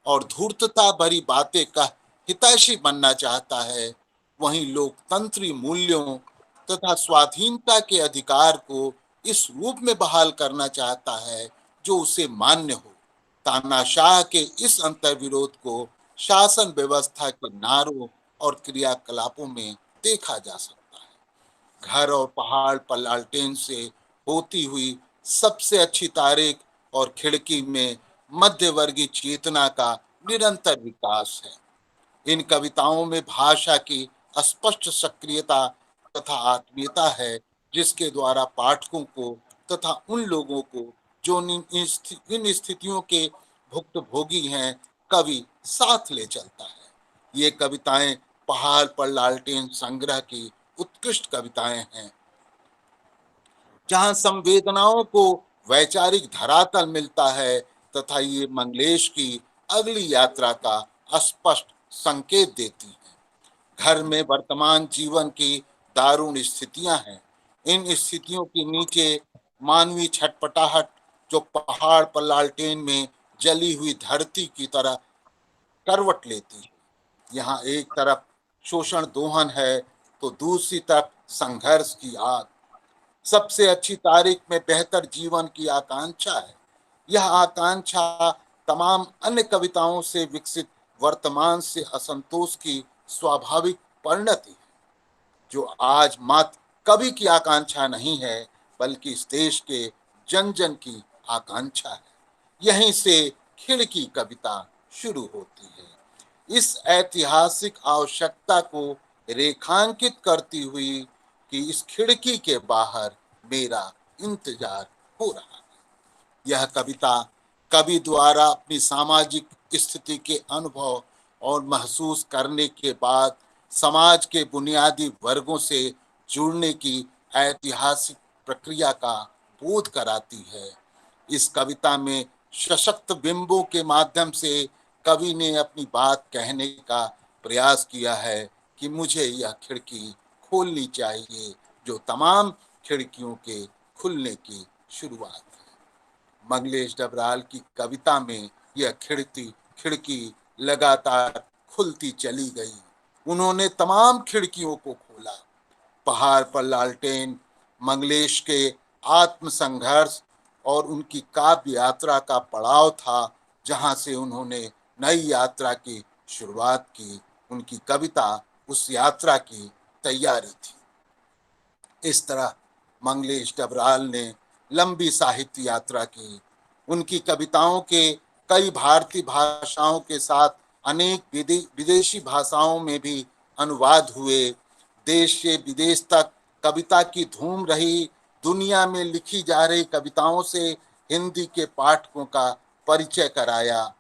और धूर्तता भरी बातें कह हितैषी बनना चाहता है, वहीं लोकतंत्री मूल्यों तथा स्वाधीनता के अधिकार को इस रूप में बहाल करना चाहता है जो उसे मान्य हो। तानाशाह के इस अंतर्विरोध को शासन व्यवस्था के नारों और क्रियाकलापों में देखा जा सकता है। घर और पहाड़ पर लालटेन से होती हुई सबसे अच्छी तारीख और खिड़की में मध्यवर्गीय चेतना का निरंतर विकास है। इन कविताओं में भाषा की स्पष्ट सक्रियता तथा आत्मीयता है जिसके द्वारा पाठकों को तथा उन लोगों को जो इन स्थितियों के भुक्तभोगी हैं, कवि साथ ले चलता है। ये कविताएं पहाड़ पर लालटेन संग्रह की उत्कृष्ट कविताएं हैं, जहां संवेदनाओं को वैचारिक धरातल मिलता है तथा ये मंगलेश की अगली यात्रा का स्पष्ट संकेत देती है। घर में वर्तमान जीवन की दारुण स्थितियां हैं। इन स्थितियों के नीचे मानवीय छटपटाहट, जो पहाड़ पर लालटेन में जली हुई धरती की तरह करवट लेती है। यहाँ एक तरफ शोषण दोहन है तो दूसरी तरफ संघर्ष की आग। सबसे अच्छी तारीख में बेहतर जीवन की आकांक्षा है। यह आकांक्षा तमाम अन्य कविताओं से विकसित वर्तमान से असंतोष की स्वाभाविक परिणति है, जो आज मात्र कवि की आकांक्षा नहीं है, बल्कि इस देश के जन जन की आकांक्षा है। यहीं से खिड़की कविता शुरू होती है, इस ऐतिहासिक आवश्यकता को रेखांकित करती हुई कि इस खिड़की के बाहर मेरा इंतजार हो रहा है। यह कविता कवि द्वारा अपनी सामाजिक स्थिति के अनुभव और महसूस करने के बाद समाज के बुनियादी वर्गों से जुड़ने की ऐतिहासिक प्रक्रिया का बोध कराती है। इस कविता में सशक्त बिंबों के माध्यम से कवि ने अपनी बात कहने का प्रयास किया है कि मुझे यह खिड़की खोलनी चाहिए, जो तमाम खिड़कियों के खुलने की शुरुआत है। मंगलेश डबराल की कविता में यह खिड़की लगातार खुलती चली गई। उन्होंने तमाम खिड़कियों को खोला। पहाड़ पर लालटेन मंगलेश के आत्म संघर्ष और उनकी काव्य यात्रा का पड़ाव था, जहां से उन्होंने नई यात्रा की शुरुआत की। उनकी कविता उस यात्रा की तैयारी थी। इस तरह मंगलेश डबराल ने लंबी साहित्य यात्रा की। उनकी कविताओं के कई भारतीय भाषाओं के साथ अनेक विदेशी भाषाओं में भी अनुवाद हुए। देश से विदेश तक कविता की धूम रही। दुनिया में लिखी जा रही कविताओं से हिंदी के पाठकों का परिचय कराया,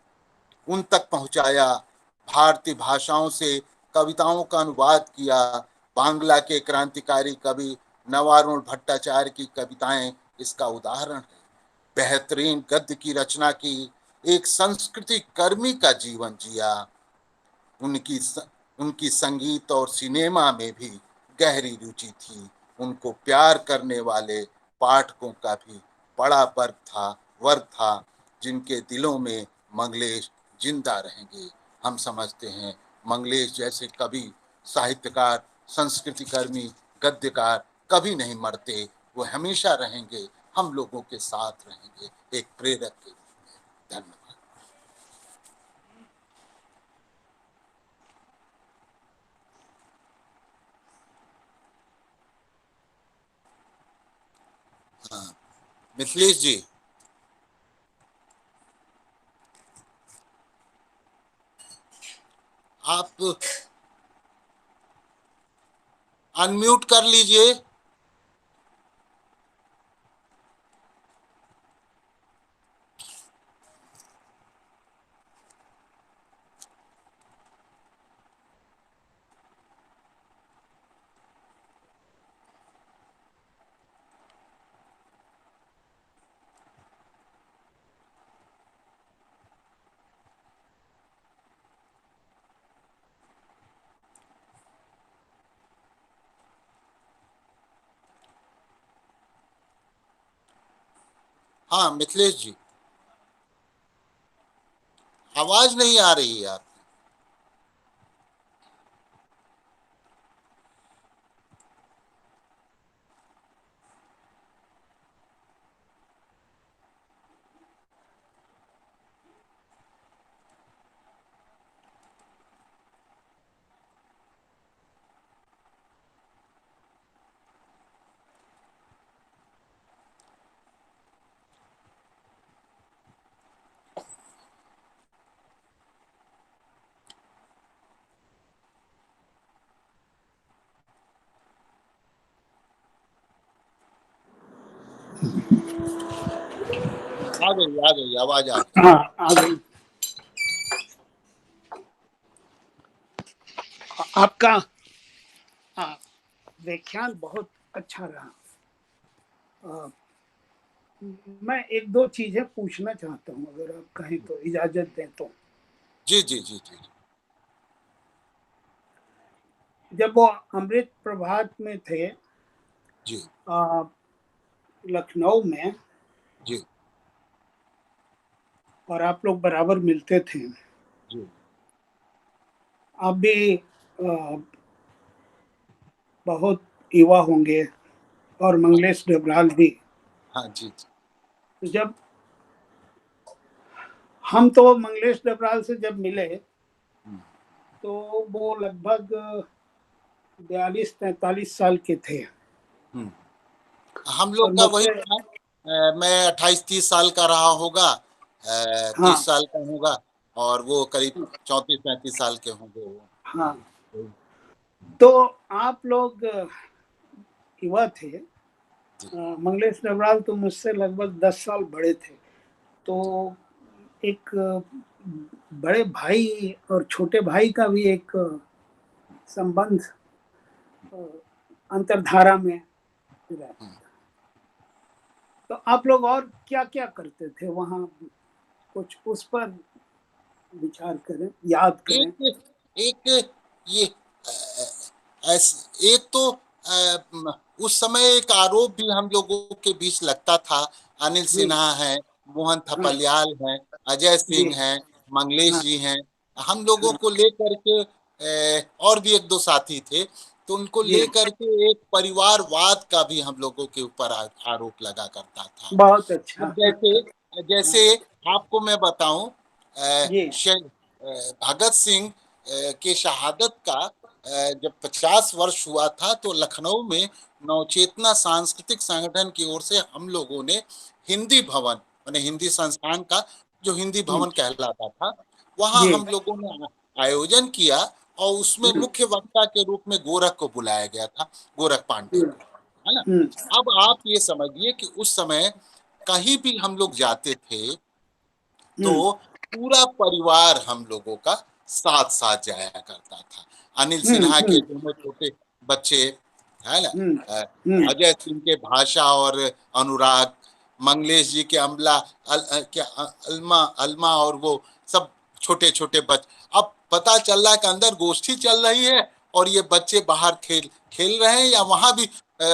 उन तक पहुंचाया। भारतीय भाषाओं से कविताओं का अनुवाद किया। बांग्ला के क्रांतिकारी कवि नवारुण भट्टाचार्य की कविताएं इसका उदाहरण है। बेहतरीन गद्य की रचना की, एक संस्कृति कर्मी का जीवन जिया। उनकी उनकी संगीत और सिनेमा में भी गहरी रुचि थी। उनको प्यार करने वाले पाठकों का भी बड़ा वर्ग था, जिनके दिलों में मंगलेश जिंदा रहेंगे। हम समझते हैं मंगलेश जैसे कवि, साहित्यकार, संस्कृति कर्मी, गद्यकार कभी नहीं मरते। वो हमेशा रहेंगे, हम लोगों के साथ रहेंगे, एक प्रेरक के रूप में। धन्यवाद। हाँ, मिथिलेश जी, आप अनम्यूट कर लीजिए। हाँ मिथिलेश जी, आवाज नहीं आ रही है आप। आ गई आवाज आ गई। हाँ, आ गई। आपका व्याख्यान बहुत अच्छा रहा। मैं एक दो चीजें पूछना चाहता हूँ, अगर आप कहें तो, इजाजत दें तो। जी जी जी जी जब वो अमृत प्रभात में थे जी लखनऊ में, जी और आप लोग बराबर मिलते थे, जी आप भी बहुत युवा होंगे, और हाँ मंगलेश डबराल भी। हाँ जी जी तो जब हम तो मंगलेश डबराल से जब मिले, हम्म, तो वो लगभग 42-43 साल के थे, हम्म। हम और लोग का वही मुझसे। था। मैं 28-30 साल का रहा होगा, हाँ, 30 साल का होगा, और वो करीब 34-35 साल के होंगे वो। हाँ। तो आप लोग युवा थे। जी मंगलेश डबराल तो मुझसे लगभग 10 साल बड़े थे। तो एक बड़े भाई और छोटे भाई का भी एक संबंध अंतरधारा में रहता हम्म। था। तो आप लोग और क्या क्या करते थे वहाँ, कुछ उस पर विचार करें, याद करें। एक एक ये एक तो उस समय एक आरोप भी हम लोगों के बीच लगता था। अनिल जी, सिन्हा है, मोहन हाँ, थपलियाल है, अजय जी, सिंह है, मंगलेश हाँ, जी हैं। हम लोगों हाँ, को लेकर के और भी एक दो साथी थे, तो उनको जी, लेकर के एक परिवारवाद का भी हम लोगों के ऊपर आरोप लगा करता था। बहुत अच्छा। अब जैसे हाँ, जैसे आपको मैं बताऊं, जी, भगत सिंह के शहादत का जब 50 वर्ष हुआ था, तो लखनऊ में नवचेतना सांस्कृतिक संगठन की ओर से हम लोगों ने हिंदी भवन, माने हिंदी संस्थान का जो हिंदी हम्म, भवन कहलाता था, वहां जी, हम लोगों ने आयोजन किया, और उसमें हम्म, मुख्य वक्ता के रूप में गोरख को बुलाया गया था, गोरख पांडे हम्म, को, है ना। हम्म, अब आप ये समझिए कि उस समय कहीं भी हम लोग जाते थे, तो हम्म, पूरा परिवार हम लोगों का साथ साथ जाया करता था। अनिल हम्म, सिन्हा के हम्म, दोनों छोटे बच्चे, है ना, हम्म, अ, हम्म, अजय सिंह के भाषा और अनुराग, मंगलेश जी के अमला, क्या अलमा अलमा, और वो सब छोटे छोटे बच्चे। अब पता चल रहा है कि अंदर गोष्ठी चल रही है, और ये बच्चे बाहर खेल खेल रहे हैं, या वहां भी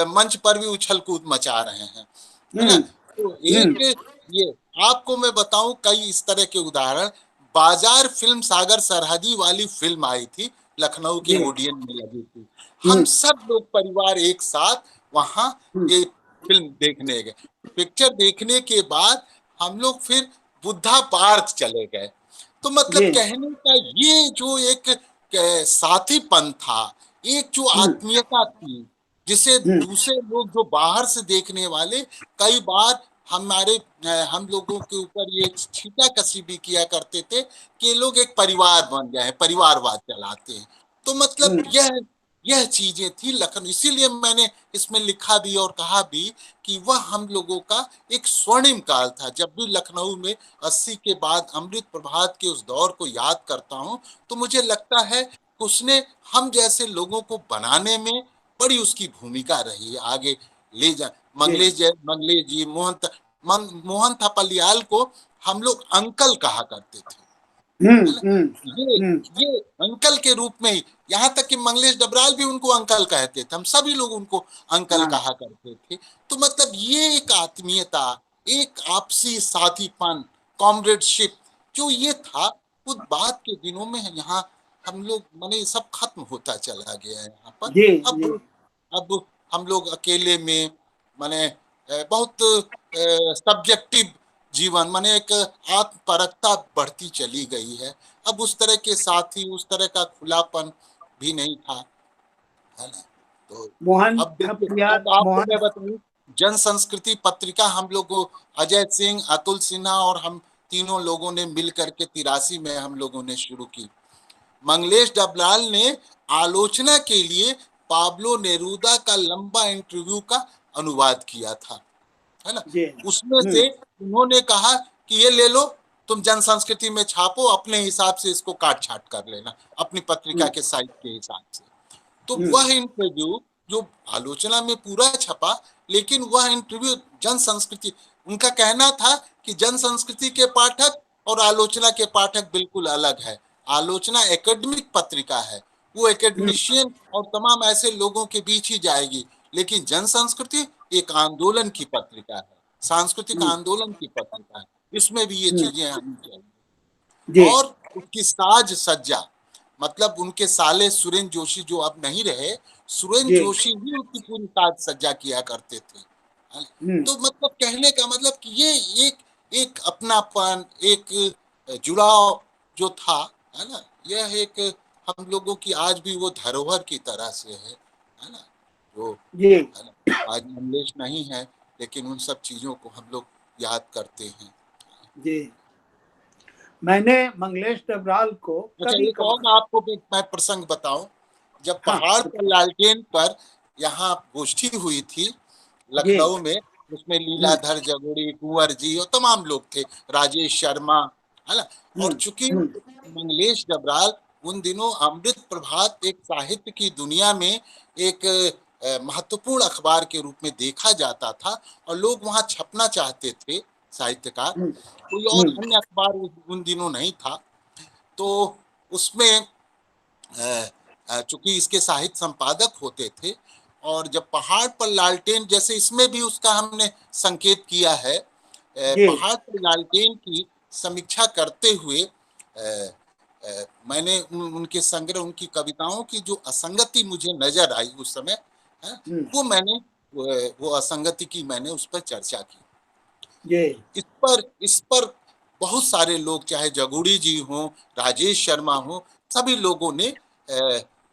मंच पर भी उछल कूद मचा रहे हैं, है ना। हम्म, तो हम्म, एक ये आपको मैं बताऊं कई इस तरह के उदाहरण। बाजार फिल्म सागर सरहदी वाली फिल्म आई थी, लखनऊ के जी, ओडियन में लगी थी। हम हम्म, सब लोग परिवार एक साथ वहां हम्म, ये फिल्म देखने गए। पिक्चर देखने के बाद हम लोग फिर बुद्धा पार्क चले गए। तो मतलब जी, कहने का ये जो एक साथीपन था, एक जो हम्म, आत्मीयता थी, जिसे हम्म, दूसरे लोग जो बाहर से देखने वाले कई बार हमारे हम लोगों के ऊपर ये छींटा कसी भी किया करते थे कि ये लोग एक परिवार बन गए हैं, परिवारवाद चलाते हैं। तो मतलब हम्म, यह चीजें थी लखनऊ। इसीलिए मैंने इसमें लिखा भी और कहा भी कि वह हम लोगों का एक स्वर्णिम काल था। जब भी लखनऊ में 80 के बाद अमृत प्रभात के उस दौर को याद करता हूं, तो मुझे लगता है कि उसने हम जैसे लोगों को बनाने में बड़ी उसकी भूमिका रही है, आगे ले जा। जी, मंगलेश जी, मोहन थपलियाल को हम लोग अंकल कहा करते थे, हम्म, है ना। हम्म, ये हम्म, ये अंकल के रूप में ही, यहाँ तक कि मंगलेश डबराल भी उनको अंकल कहते थे, हम सभी लोग उनको अंकल हाँ, कहा करते थे। तो मतलब ये एक आत्मीयता, एक आपसी साथीपन, कॉमरेडशिप जो ये था, उस बात के दिनों में यहाँ हम लोग माने सब खत्म होता चला गया है यहाँ पर। जी, जी, अब हम लोग अकेले में माने बहुत सब्जेक्टिव जीवन, माने एक आत्मपरकता बढ़ती चली गई है। अब उस तरह के साथी, उस तरह का खुलापन भी नहीं था, है ना। तो मोहन अब देखिए, थपलियाल, अब आपको मोहन। मैं बताऊं, जन संस्कृति पत्रिका हम लोगों, अजय सिंह, अतुल सिन्हा और हम तीनों लोगों ने मिलकर के 83 में हम लोगों ने शुरू की। मंगलेश डबलाल ने आलोचना के लिए पाब्लो नेरूदा का लंबा इंटरव्यू का अनुवाद किया था, है ना। जी, उसमें से उन्होंने कहा कि ये ले लो, तुम जन संस्कृति में छापो, अपने हिसाब से इसको काट छाट कर लेना अपनी पत्रिका के साइज के हिसाब से। तो वह इंटरव्यू जो आलोचना में पूरा छपा, लेकिन वह इंटरव्यू जन संस्कृति, उनका कहना था कि जन संस्कृति के पाठक और आलोचना के पाठक बिल्कुल अलग है। आलोचना एकेडमिक पत्रिका है, वो एकेडमिशियन और तमाम ऐसे लोगों के बीच ही जाएगी, लेकिन जन संस्कृति एक आंदोलन की पत्रिका है, सांस्कृतिक आंदोलन की पत्रिका है, इसमें भी ये चीजें आनी चाहिए। और उसकी साज सज्जा, मतलब उनके साले सुरेंद्र जोशी जो अब नहीं रहे, सुरेंद्र जोशी ही उसकी पूरी साज सज्जा किया करते थे। तो मतलब कहने का मतलब कि ये एक अपनापन, एक जुड़ाव जो था, है ना, यह एक हम लोगों की आज भी वो धरोहर की तरह से है ना, जो है ना, आज मंगलेश नहीं है, लेकिन उन सब चीजों को हम लोग याद करते हैं। जी, मैंने मंगलेश डबराल को कभी एक और आपको मैं प्रसंग बताऊं, जब पहाड़ पर लालटेन पर यहाँ गोष्ठी हुई थी लखनऊ में, उसमें लीलाधर जगोड़ी, कुंवर जी और तमाम लोग थे, राजेश शर्मा, है ना। और चूंकि मंगलेश डबराल उन दिनों अमृत प्रभात एक साहित्य की दुनिया में एक महत्वपूर्ण अखबार के रूप में देखा जाता था, और लोग वहां छपना चाहते थे साहित्यकार, कोई और अन्य अखबार उन दिनों नहीं था। तो उसमें चूंकि इसके साहित्य संपादक होते थे, और जब पहाड़ पर लालटेन, जैसे इसमें भी उसका हमने संकेत किया है, पहाड़ पर लालटेन की समीक्षा करते हुए मैंने उनके संग्रह, उनकी कविताओं की जो असंगति मुझे नजर आई उस समय, वो मैंने वो असंगति की मैंने उस पर चर्चा की। इस पर बहुत सारे लोग, चाहे जगोड़ी जी हों, राजेश शर्मा हों, सभी लोगों ने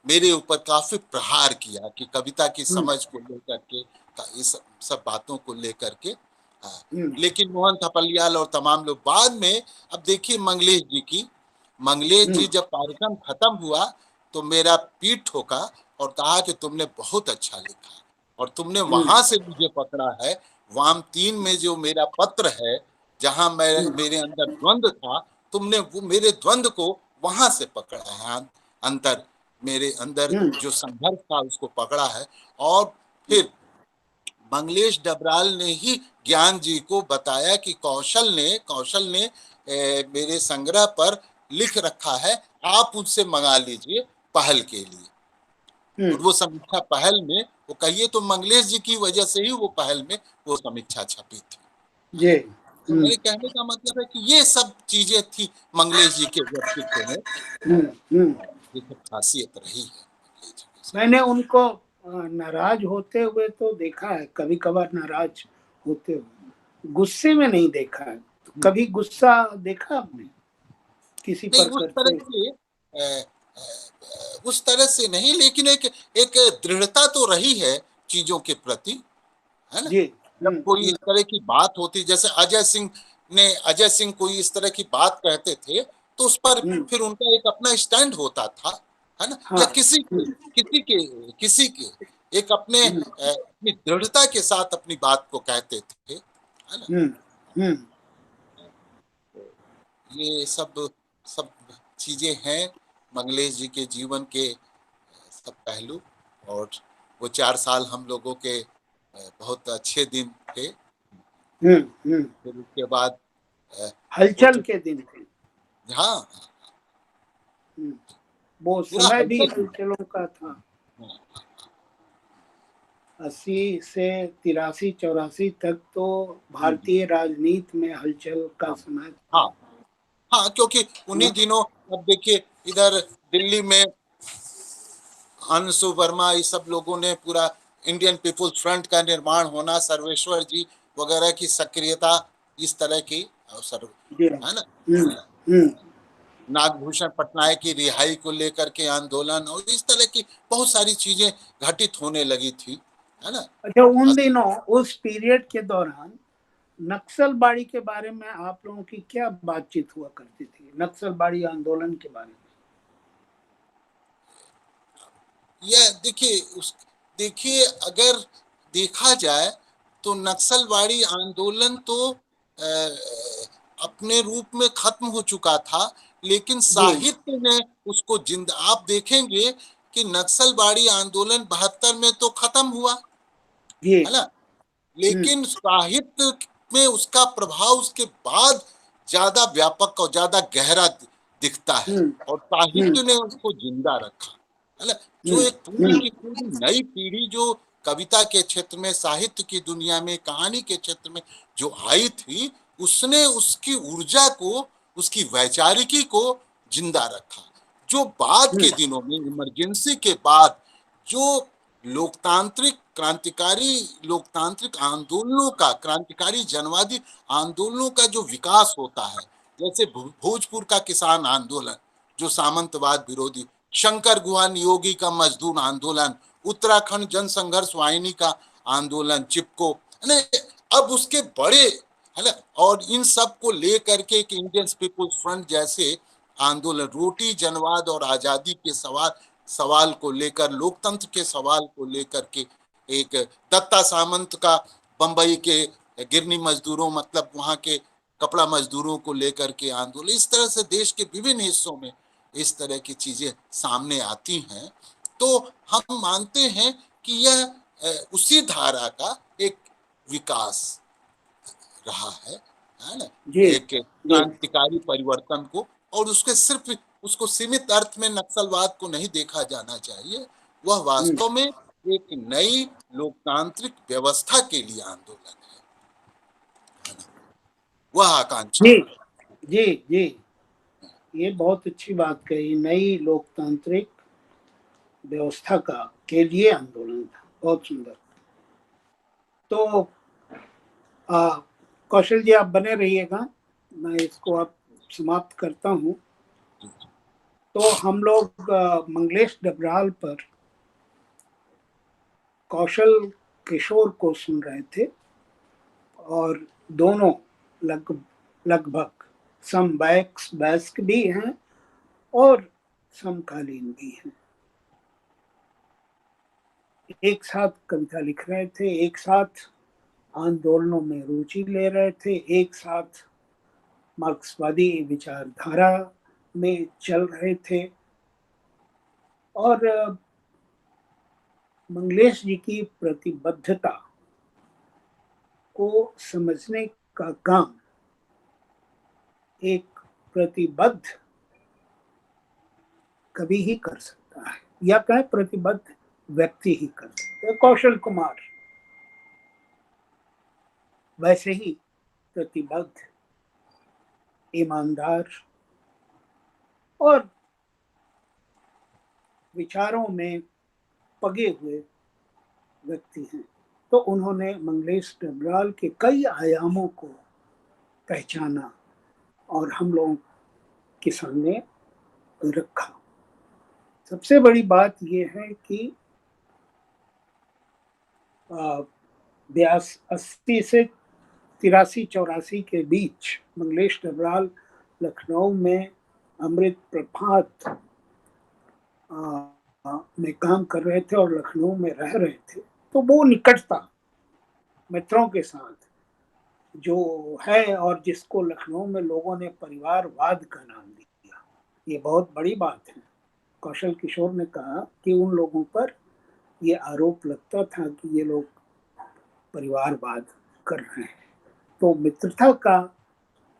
मेरे ऊपर काफी प्रहार किया कि कविता की समझ को लेकर के, इस सब बातों को लेकर के। लेकिन मोहन थपलियाल और तमाम लोग बाद में, अब देखिए मंगलेश जी जब कार्यक्रम खत्म हुआ तो मेरा पीठ ठोका और कहा कि तुमने बहुत अच्छा लिखा, और तुमने वहां से मुझे पकड़ा है, वाम 3 में जो मेरा पत्र है, जहां मेरे अंदर द्वंद्व था, तुमने वो मेरे द्वंद्व को वहां से पकड़ा है, अंतर मेरे अंदर जो संघर्ष था उसको पकड़ा है। और फिर मंगलेश डबराल ने ही ज्ञान जी को बताया कि कौशल ने मेरे संग्रह पर लिख रखा है, आप उनसे मंगा लीजिए पहल के लिए। और वो समीक्षा पहल में, वो कहिए तो मंगलेश जी की वजह से ही वो पहल में वो समीक्षा छपी थी। तो मेरे कहने का मतलब है कि ये सब चीजें थी मंगलेश जी के व्यक्तित्व में, ये सब खासियत रही है। मैंने उनको नाराज होते हुए तो देखा है, कभी कभार नाराज होते हुए, गुस्से में नहीं देखा है। कभी गुस्सा देखा आपने किसी पर करते? उस तरह से नहीं, लेकिन एक दृढ़ता तो रही है चीजों के प्रति, है ना। जब कोई इस तरह की बात होती, जैसे अजय सिंह कोई इस तरह की बात कहते थे, तो उस पर फिर उनका एक अपना स्टैंड होता था, है ना। या किसी के एक अपनी दृढ़ता के साथ अपनी बात को कहते थे, है ना। ये सब चीजें हैं मंगलेश जी के जीवन के सब पहलू। और वो 4 साल हम लोगों के बहुत अच्छे दिन थे। फिर उसके बाद हलचल के दिन थे। हाँ, वो समय भी हलचलों का था। 80 से 83-84 तक तो भारतीय राजनीति में हलचल का समय था। हाँ, क्योंकि उन्हीं दिनों, अब देखिए इधर दिल्ली में अंशु वर्मा, ये सब लोगों ने पूरा इंडियन पीपुल्स फ्रंट का निर्माण होना, सर्वेश्वर जी वगैरह की सक्रियता, इस तरह की, है ना। नागभूषण पटनायक की रिहाई को लेकर के आंदोलन, और इस तरह की बहुत सारी चीजें घटित होने लगी थी, है ना। अच्छा, उन दिनों उस पीरियड के दौरान नक्सलबाड़ी के बारे में आप लोगों की क्या बातचीत हुआ करती थी, नक्सलबाड़ी आंदोलन के बारे में? यह देखिए अगर देखा जाए तो नक्सलवाड़ी आंदोलन तो अपने रूप में खत्म हो चुका था, लेकिन जी साहित्य ने उसको जिंदा, आप देखेंगे कि नक्सलबाड़ी आंदोलन 72 में तो खत्म हुआ, जी है ना, लेकिन साहित्य में उसका प्रभाव उसके बाद ज्यादा व्यापक और ज्यादा गहरा दिखता है, हम्म और हम्म साहित्य ने उसको जिंदा रखा, है ना। जो एक पूरी की पूरी नई पीढ़ी जो कविता के क्षेत्र में, साहित्य की दुनिया में, कहानी के क्षेत्र में जो आई थी, उसने उसकी ऊर्जा को, उसकी वैचारिकी को जिंदा रखा। जो बाद के दिनों में इमरजेंसी के बाद जो लोकतांत्रिक क्रांतिकारी लोकतांत्रिक आंदोलनों का, क्रांतिकारी जनवादी आंदोलनों का जो विकास होता है, जैसे भोजपुर का किसान आंदोलन जो सामंतवाद विरोधी, शंकर गुहा नियोगी का मजदूर आंदोलन, उत्तराखंड जनसंघर्ष वाहिनी का आंदोलन चिपको, है ना, अब उसके बड़े, है ना, और इन सब को लेकर के एक इंडियन पीपुल्स फ्रंट जैसे आंदोलन, रोटी जनवाद और आजादी के सवाल सवाल को लेकर, लोकतंत्र के सवाल को लेकर के, एक दत्ता सामंत का बंबई के गिरनी मजदूरों, मतलब वहां के कपड़ा मजदूरों को लेकर के आंदोलन, इस तरह से देश के विभिन्न हिस्सों में इस तरह की चीजें सामने आती हैं। तो हम मानते हैं कि यह उसी धारा का एक विकास रहा है ना, जी एक जी क्रांतिकारी परिवर्तन को, और उसके सिर्फ उसको सीमित अर्थ में नक्सलवाद को नहीं देखा जाना चाहिए, वह वास्तव में एक नई लोकतांत्रिक व्यवस्था के लिए आंदोलन है ना, वह आकांक्षा। जी जी जी ये बहुत अच्छी बात कही, नई लोकतांत्रिक व्यवस्था का के लिए आंदोलन था, बहुत सुंदर। तो कौशल जी आप बने रहिएगा, मैं इसको अब समाप्त करता हूँ। तो हम लोग मंगलेश डबराल पर कौशल किशोर को सुन रहे थे, और दोनों लगभग समवयस्क भी हैं और समकालीन भी हैं। एक साथ कविता लिख रहे थे, एक साथ आंदोलनों में रुचि ले रहे थे, एक साथ मार्क्सवादी विचारधारा में चल रहे थे, और मंगलेश जी की प्रतिबद्धता को समझने का काम एक प्रतिबद्ध कवि ही कर सकता है, या कहे प्रतिबद्ध व्यक्ति ही कर सकता है। कौशल कुमार वैसे ही प्रतिबद्ध, ईमानदार और विचारों में पगे हुए व्यक्ति हैं। तो उन्होंने मंगलेश डबराल के कई आयामों को पहचाना और हम लोगों के सामने रखा। सबसे बड़ी बात यह है कि 80 से 83-84 के बीच मंगलेश डबराल लखनऊ में अमृत प्रभात में काम कर रहे थे और लखनऊ में रह रहे थे। तो वो निकटता मित्रों के साथ जो है, और जिसको लखनऊ में लोगों ने परिवारवाद का नाम दिया, ये बहुत बड़ी बात है। कौशल किशोर ने कहा कि उन लोगों पर ये आरोप लगता था कि ये लोग परिवारवाद कर रहे हैं। तो मित्रता का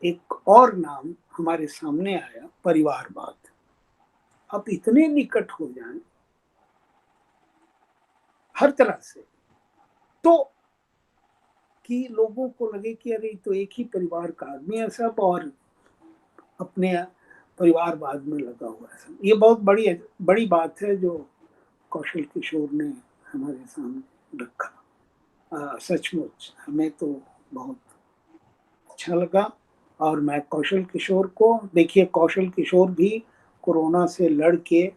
एक और नाम हमारे सामने आया, परिवारवाद। अब इतने निकट हो जाएं हर तरह से, तो कि लोगों को लगे कि अरे तो एक ही परिवार का आदमी है सब, और अपने परिवारवाद में लगा हुआ है सब। ये बहुत बड़ी बात है जो कौशल किशोर ने हमारे सामने रखा। सचमुच हमें तो बहुत अच्छा लगा। और मैं कौशल किशोर को, देखिए कौशल किशोर भी कोरोना से लड़ के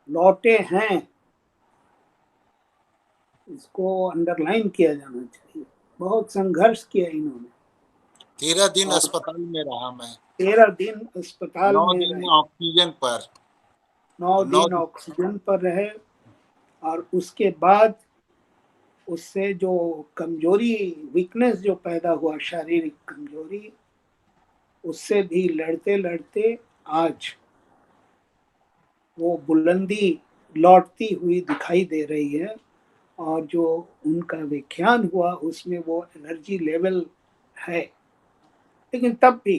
लौटे हैं, इसको अंडरलाइन किया जाना चाहिए। बहुत संघर्ष किया इन्होंने, 13 दिन और अस्पताल में रहा मैं, 13 दिन अस्पताल 9 में दिन रहे, ऑक्सीजन पर, 9 9 दिन ऑक्सीजन पर रहे, और उसके बाद उससे जो कमजोरी, वीकनेस जो पैदा हुआ, शारीरिक कमजोरी, उससे भी लड़ते लड़ते आज वो बुलंदी लौटती हुई दिखाई दे रही है। और जो उनका विख्यान हुआ उसमें वो एनर्जी लेवल है। लेकिन तब भी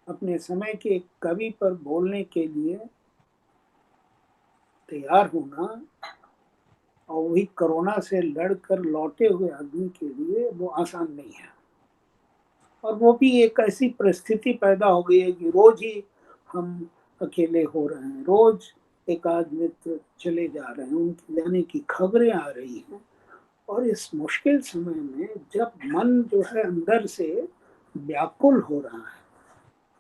अपने समय के कवि पर बोलने के लिए तैयार होना, और वही कोरोना से लड़कर लौटे हुए आदमी के लिए वो आसान नहीं है। और वो भी एक ऐसी परिस्थिति पैदा हो गई है कि रोज ही हम अकेले हो रहे हैं, रोज एक आध मित्र चले जा रहे हैं, उनके जाने की खबरें आ रही हैं। और इस मुश्किल समय में जब मन जो है अंदर से व्याकुल हो रहा है,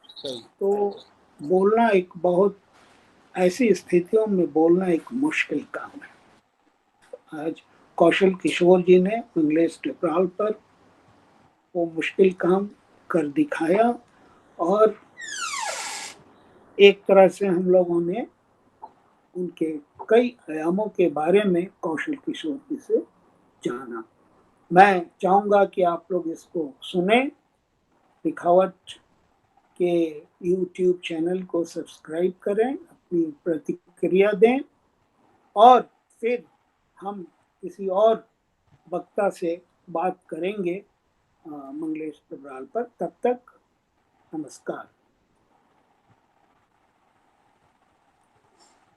सही। तो बोलना एक बहुत, ऐसी स्थितियों में बोलना एक मुश्किल काम है। आज कौशल किशोर जी ने मंगलेश टिपराल पर वो मुश्किल काम कर दिखाया, और एक तरह से हम लोगों ने उनके कई आयामों के बारे में कौशल किशोर जी से जाना। मैं चाहूंगा कि आप लोग इसको सुने, लिखावट के YouTube चैनल को सब्सक्राइब करें, अपनी प्रतिक्रिया दें, और फिर हम किसी और वक्ता से बात करेंगे मंगलेश टिपराल पर। तब तक नमस्कार।